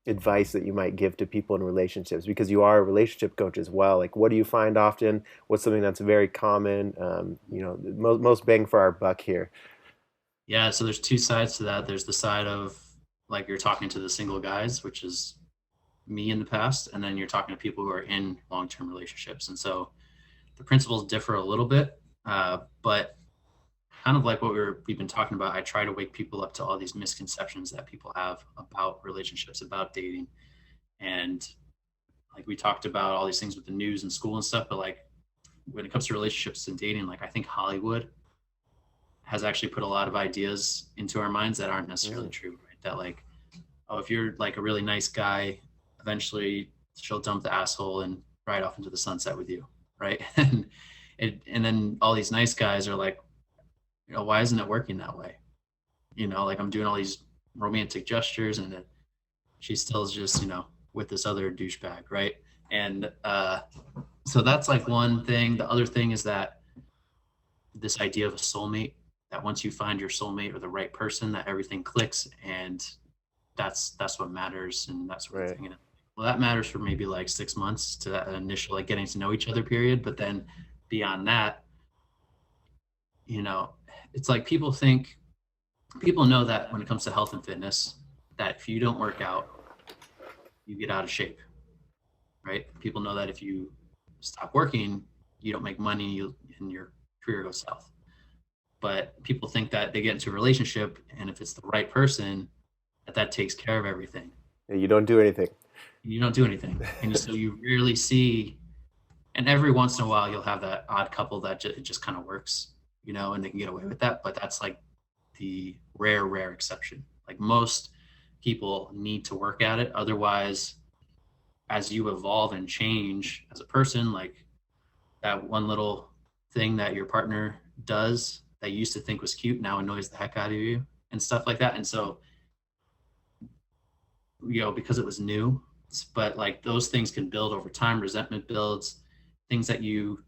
advice that you might give to people in relationships, because you are a relationship coach as well. Like what do you find often? What's something that's very common? Most bang for our buck here. Yeah, so there's two sides to that. There's the side of like you're talking to the single guys, which is me in the past, and then you're talking to people who are in long-term relationships. And so the principles differ a little bit, but kind of like what we've been talking about, I try to wake people up to all these misconceptions that people have about relationships, about dating. And like we talked about all these things with the news and school and stuff, but like when it comes to relationships and dating, like I think Hollywood has actually put a lot of ideas into our minds that aren't necessarily true, right? That like, oh, if you're like a really nice guy, eventually she'll dump the asshole and ride off into the sunset with you, right? And then all these nice guys are like, you know, why isn't it working that way? You know, like I'm doing all these romantic gestures and she still is just, you know, with this other douchebag, right? And so that's like one thing. The other thing is that this idea of a soulmate, that once you find your soulmate or the right person, that everything clicks, and that's what matters, and that's what Right. thing. Well, that matters for maybe like 6 months to that initial like getting to know each other period, but then beyond that, you know, it's like people know that when it comes to health and fitness, that if you don't work out, you get out of shape, right? People know that if you stop working, you don't make money, and your career goes south. But people think that they get into a relationship, and if it's the right person, that takes care of everything. And you don't do anything. You don't do anything, and so you rarely see. And every once in a while, you'll have that odd couple that it just kind of works, you know, and they can get away with that. But that's like the rare exception. Like most people need to work at it. Otherwise, as you evolve and change as a person, like that one little thing that your partner does that you used to think was cute now annoys the heck out of you and stuff like that. And so, you know, because it was new, but like those things can build over time. Resentment builds, things that you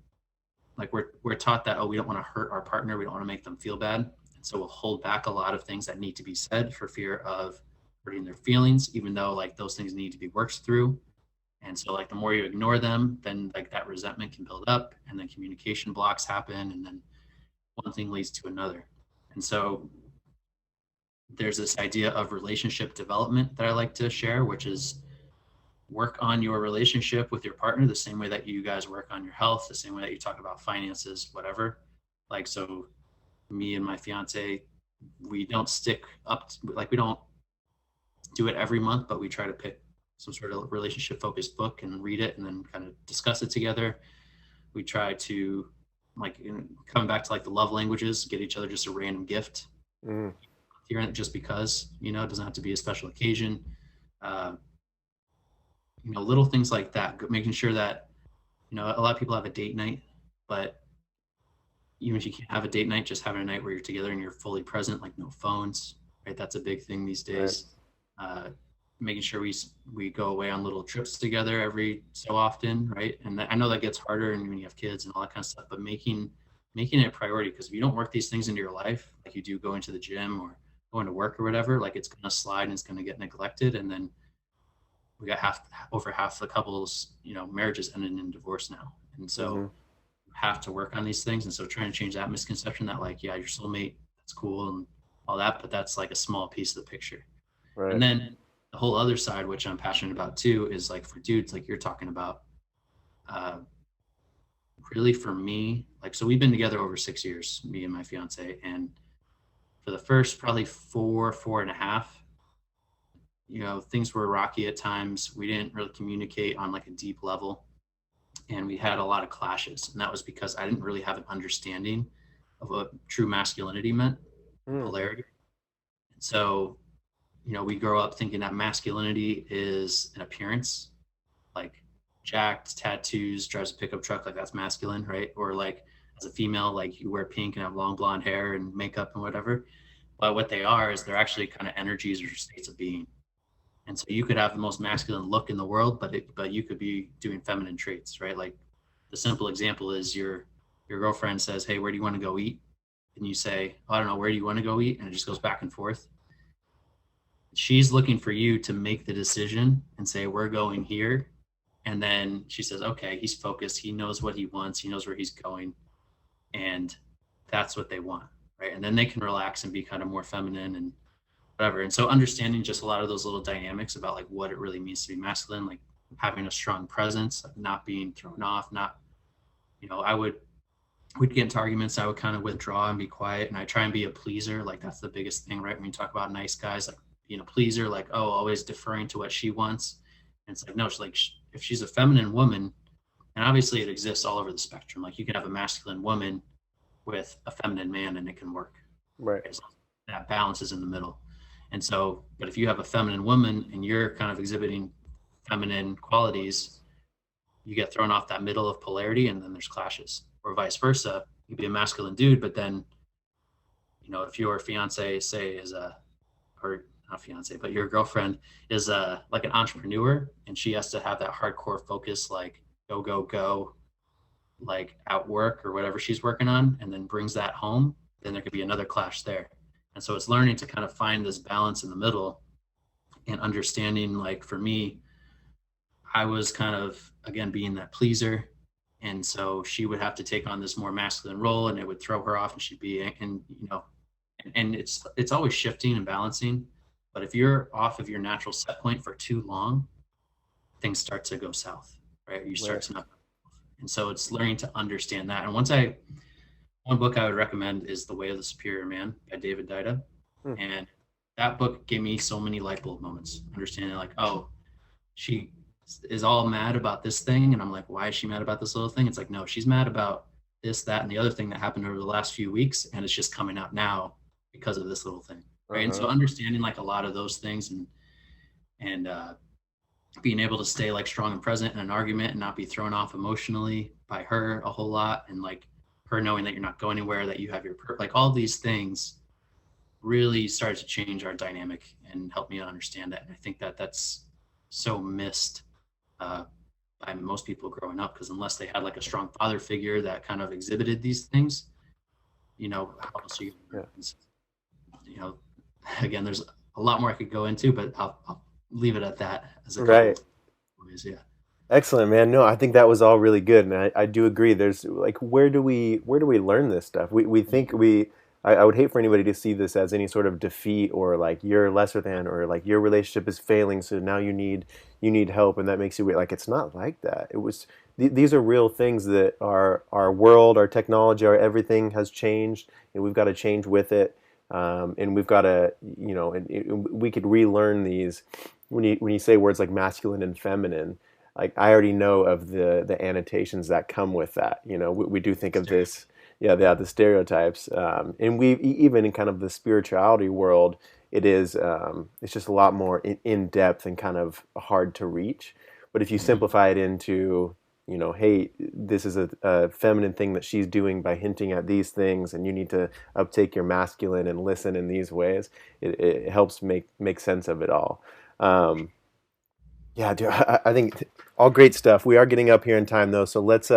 like, we're taught that, oh, we don't want to hurt our partner, we don't want to make them feel bad, and so we'll hold back a lot of things that need to be said for fear of hurting their feelings, even though like those things need to be worked through. And so like the more you ignore them, then like that resentment can build up, and then communication blocks happen, and then one thing leads to another. And so there's this idea of relationship development that I like to share, which is work on your relationship with your partner the same way that you guys work on your health, the same way that you talk about finances, whatever. Like, so me and my fiance, we don't stick up to, like, we don't do it every month, but we try to pick some sort of relationship focused book and read it and then kind of discuss it together. We try to, like, coming back to like the love languages, get each other just a random gift here, just because, you know, it doesn't have to be a special occasion. You know, little things like that, making sure that, you know, a lot of people have a date night, but even if you can't have a date night, just having a night where you're together and you're fully present, like no phones, right? That's a big thing these days. Right. Making sure we go away on little trips together every so often, right? And I know that gets harder and when you have kids and all that kind of stuff, but making it a priority, because if you don't work these things into your life, like you do going to the gym or going to work or whatever, like it's going to slide and it's going to get neglected. And then we got over half the couples, you know, marriages ended in divorce now. And so you have to work on these things. And so trying to change that misconception that like, yeah, your soulmate, that's cool and all that, but that's like a small piece of the picture. Right. And then the whole other side, which I'm passionate about too, is like for dudes, like you're talking about, really for me, like, so we've been together over 6 years, me and my fiance, and for the first probably four and a half, you know, things were rocky at times. We didn't really communicate on like a deep level, and we had a lot of clashes, and that was because I didn't really have an understanding of what true masculinity meant, polarity. And so, you know, we grow up thinking that masculinity is an appearance, like jacked, tattoos, drives a pickup truck, like that's masculine, right? Or like as a female, like you wear pink and have long blonde hair and makeup and whatever. But what they are is they're actually kind of energies or states of being. And so you could have the most masculine look in the world, but you could be doing feminine traits, right? Like the simple example is your girlfriend says, hey, where do you want to go eat? And you say, oh, I don't know, where do you want to go eat? And it just goes back and forth. She's looking for you to make the decision and say, we're going here. And then she says, okay, he's focused. He knows what he wants. He knows where he's going. And that's what they want, right? And then they can relax and be kind of more feminine and whatever. And so understanding just a lot of those little dynamics about like what it really means to be masculine, like having a strong presence, not being thrown off, not, you know, we'd get into arguments. I would kind of withdraw and be quiet. And I try and be a pleaser. Like that's the biggest thing, right? When you talk about nice guys, like being a pleaser, like, oh, always deferring to what she wants. And it's like, no, she's like, if she's a feminine woman, And obviously it exists all over the spectrum. Like you can have a masculine woman with a feminine man and it can work. Right. As long as that balance is in the middle. And so, but if you have a feminine woman and you're kind of exhibiting feminine qualities, you get thrown off that middle of polarity and then there's clashes. Or vice versa. You could be a masculine dude, but then, you know, if your fiance, say, is a, or not fiance, but your girlfriend is like an entrepreneur and she has to have that hardcore focus, like go, go, go, like at work or whatever she's working on, and then brings that home, then there could be another clash there. And so it's learning to kind of find this balance in the middle and understanding, like for me, I was kind of, again, being that pleaser. And so she would have to take on this more masculine role and it would throw her off and she'd be, and you know, and it's always shifting and balancing. But if you're off of your natural set point for too long, things start to go south, right? You start to not. And so it's learning to understand that. And one book I would recommend is The Way of the Superior Man by Deida. And that book gave me so many light bulb moments, understanding like, oh, she is all mad about this thing. And I'm like, why is she mad about this little thing? It's like, no, she's mad about this, that, and the other thing that happened over the last few weeks. And it's just coming out now because of this little thing. Right. And so understanding like a lot of those things and being able to stay like strong and present in an argument and not be thrown off emotionally by her a whole lot. And like her knowing that you're not going anywhere, that you have your, like all these things really started to change our dynamic and help me understand that. And I think that that's so missed by most people growing up, because unless they had like a strong father figure that kind of exhibited these things, you know, how else you, you know, again, there's a lot more I could go into, but I'll leave it at that as a Right. ways, yeah. Excellent, man. No, I think that was all really good, and I do agree. There's like, where do we learn this stuff? We think I would hate for anybody to see this as any sort of defeat or like you're lesser than or like your relationship is failing, so now you need help, and that makes you weak. Like it's not like that. It was these are real things that our world, our technology, our everything has changed, and we've got to change with it. And we've got to, you know, and we could relearn these. When you say words like masculine and feminine, like I already know of the annotations that come with that. You know, we do think of this, yeah, the stereotypes, and we even in kind of the spirituality world, it is it's just a lot more in depth and kind of hard to reach. But if you simplify it into, you know, hey, this is a feminine thing that she's doing by hinting at these things, and you need to uptake your masculine and listen in these ways. It helps make sense of it all. Yeah, dude, I think all great stuff. We are getting up here in time though, so let's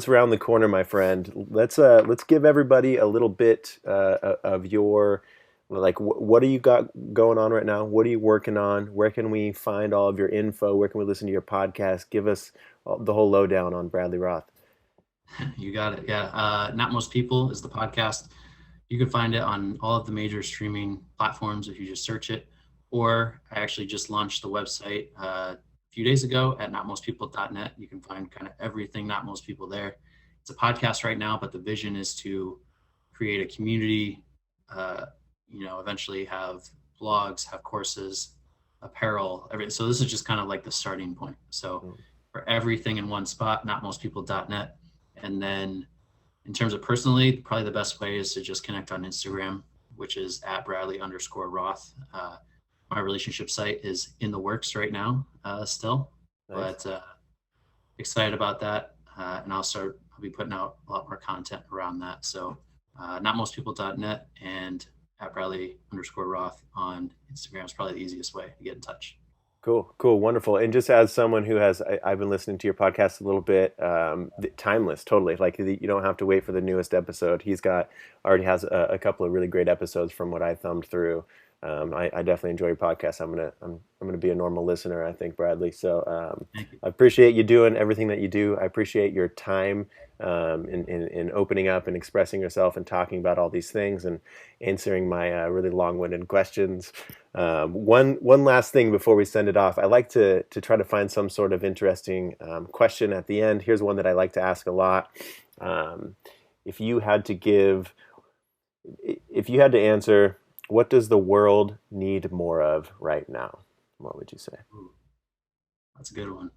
round the corner, my friend. Let's give everybody a little bit of your, like, what do you got going on right now? What are you working on? Where can we find all of your info? Where can we listen to your podcast? Give us the whole lowdown on Bradley Roth. You got it. Yeah. Not Most People is the podcast. You can find it on all of the major streaming platforms if you just search it. Or I actually just launched the website a few days ago at notmostpeople.net. You can find kind of everything Not Most People there. It's a podcast right now, but the vision is to create a community, you know, eventually have blogs, have courses, apparel, everything. So this is just kind of like the starting point. So for everything in one spot, notmostpeople.net. And then in terms of personally, probably the best way is to just connect on Instagram, which is at Bradley_Roth. My relationship site is in the works right now, still, nice. But excited about that. And I'll be putting out a lot more content around that. So notmostpeople.net and at Bradley_Roth on Instagram is probably the easiest way to get in touch. Cool, wonderful. And just as someone who I've been listening to your podcast a little bit, timeless, totally. Like you don't have to wait for the newest episode. Already has a couple of really great episodes from what I thumbed through. I definitely enjoy your podcast. I'm gonna be a normal listener, I think, Bradley. So I appreciate you doing everything that you do. I appreciate your time in opening up and expressing yourself and talking about all these things and answering my really long-winded questions. One last thing before we send it off, I like to try to find some sort of interesting question at the end. Here's one that I like to ask a lot. If you had to answer, what does the world need more of right now? What would you say? Ooh, that's a good one.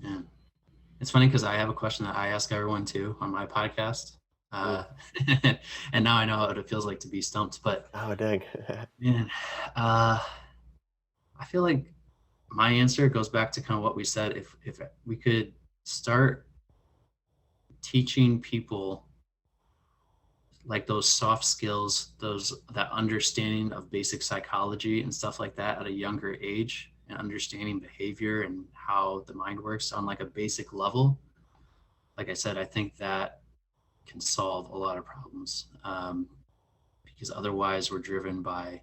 Yeah. It's funny because I have a question that I ask everyone too on my podcast. Uh, and now I know what it feels like to be stumped. But Oh, dang. man, I feel like my answer goes back to kind of what we said. If we could start teaching people like those soft skills, that understanding of basic psychology and stuff like that at a younger age, and understanding behavior and how the mind works on like a basic level. Like I said, I think that can solve a lot of problems, because otherwise we're driven by,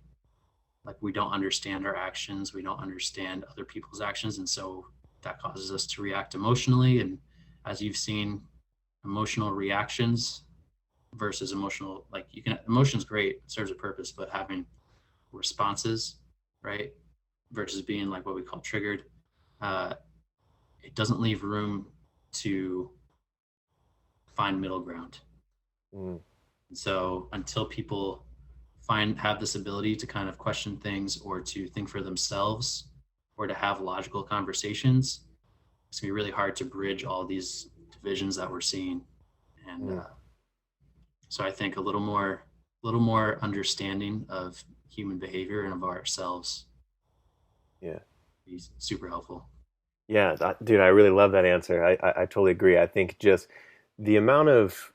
like, we don't understand our actions, we don't understand other people's actions, and so that causes us to react emotionally. And as you've seen, emotional reactions versus emotional, like, you can, emotion's great, it serves a purpose, but having responses, right, versus being like what we call triggered, uh, it doesn't leave room to find middle ground. Mm. So until people have this ability to kind of question things or to think for themselves or to have logical conversations, it's gonna be really hard to bridge all these divisions that we're seeing. And so I think a little more understanding of human behavior and of ourselves, Yeah. is super helpful. Yeah, dude, I really love that answer. I totally agree. I think just the amount of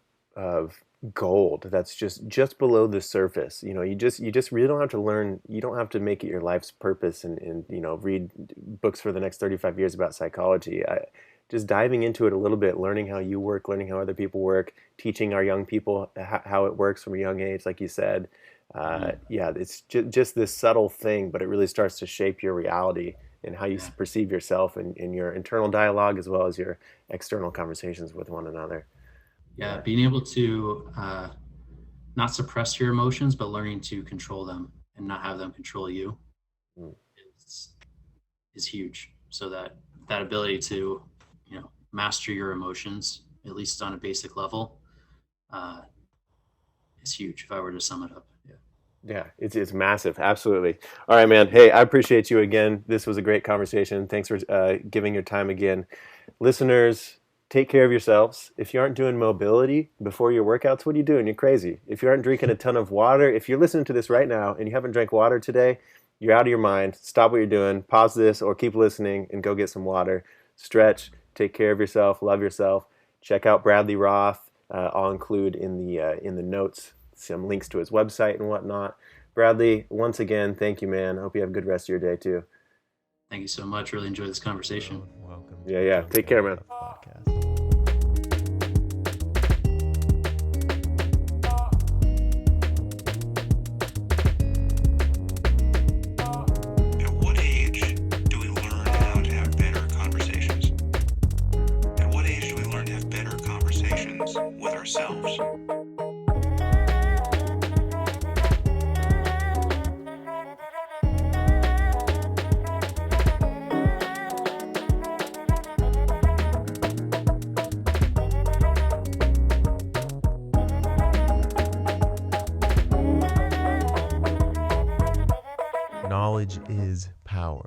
gold that's just below the surface. You just really don't have to learn. You don't have to make it your life's purpose and read books for the next 35 years about psychology. Just diving into it a little bit, learning how you work, learning how other people work, teaching our young people how it works from a young age, like you said. Yeah, it's just this subtle thing, but it really starts to shape your reality and how you Yeah. perceive yourself and in your internal dialogue as well as your external conversations with one another. Yeah, Yeah. being able to not suppress your emotions, but learning to control them and not have them control you Mm. is is huge. So that ability to, master your emotions, at least on a basic level, uh, is huge. If I were to sum it up, yeah. Yeah, it's massive. Absolutely. All right, man. Hey, I appreciate you again. This was a great conversation. Thanks for giving your time again. Listeners, take care of yourselves. If you aren't doing mobility before your workouts, what are you doing? You're crazy. If you aren't drinking a ton of water, if you're listening to this right now and you haven't drank water today, you're out of your mind. Stop what you're doing, pause this, or keep listening and go get some water. Stretch, take care of yourself, love yourself. Check out Bradley Roth. I'll include in the notes some links to his website and whatnot. Bradley, once again, thank you, man. I hope you have a good rest of your day too. Thank you so much. Really enjoyed this conversation. Welcome Yeah, to yeah. the Take care, man. Podcast. At what age do we learn how to have better conversations? At what age do we learn to have better conversations with ourselves? Knowledge is power.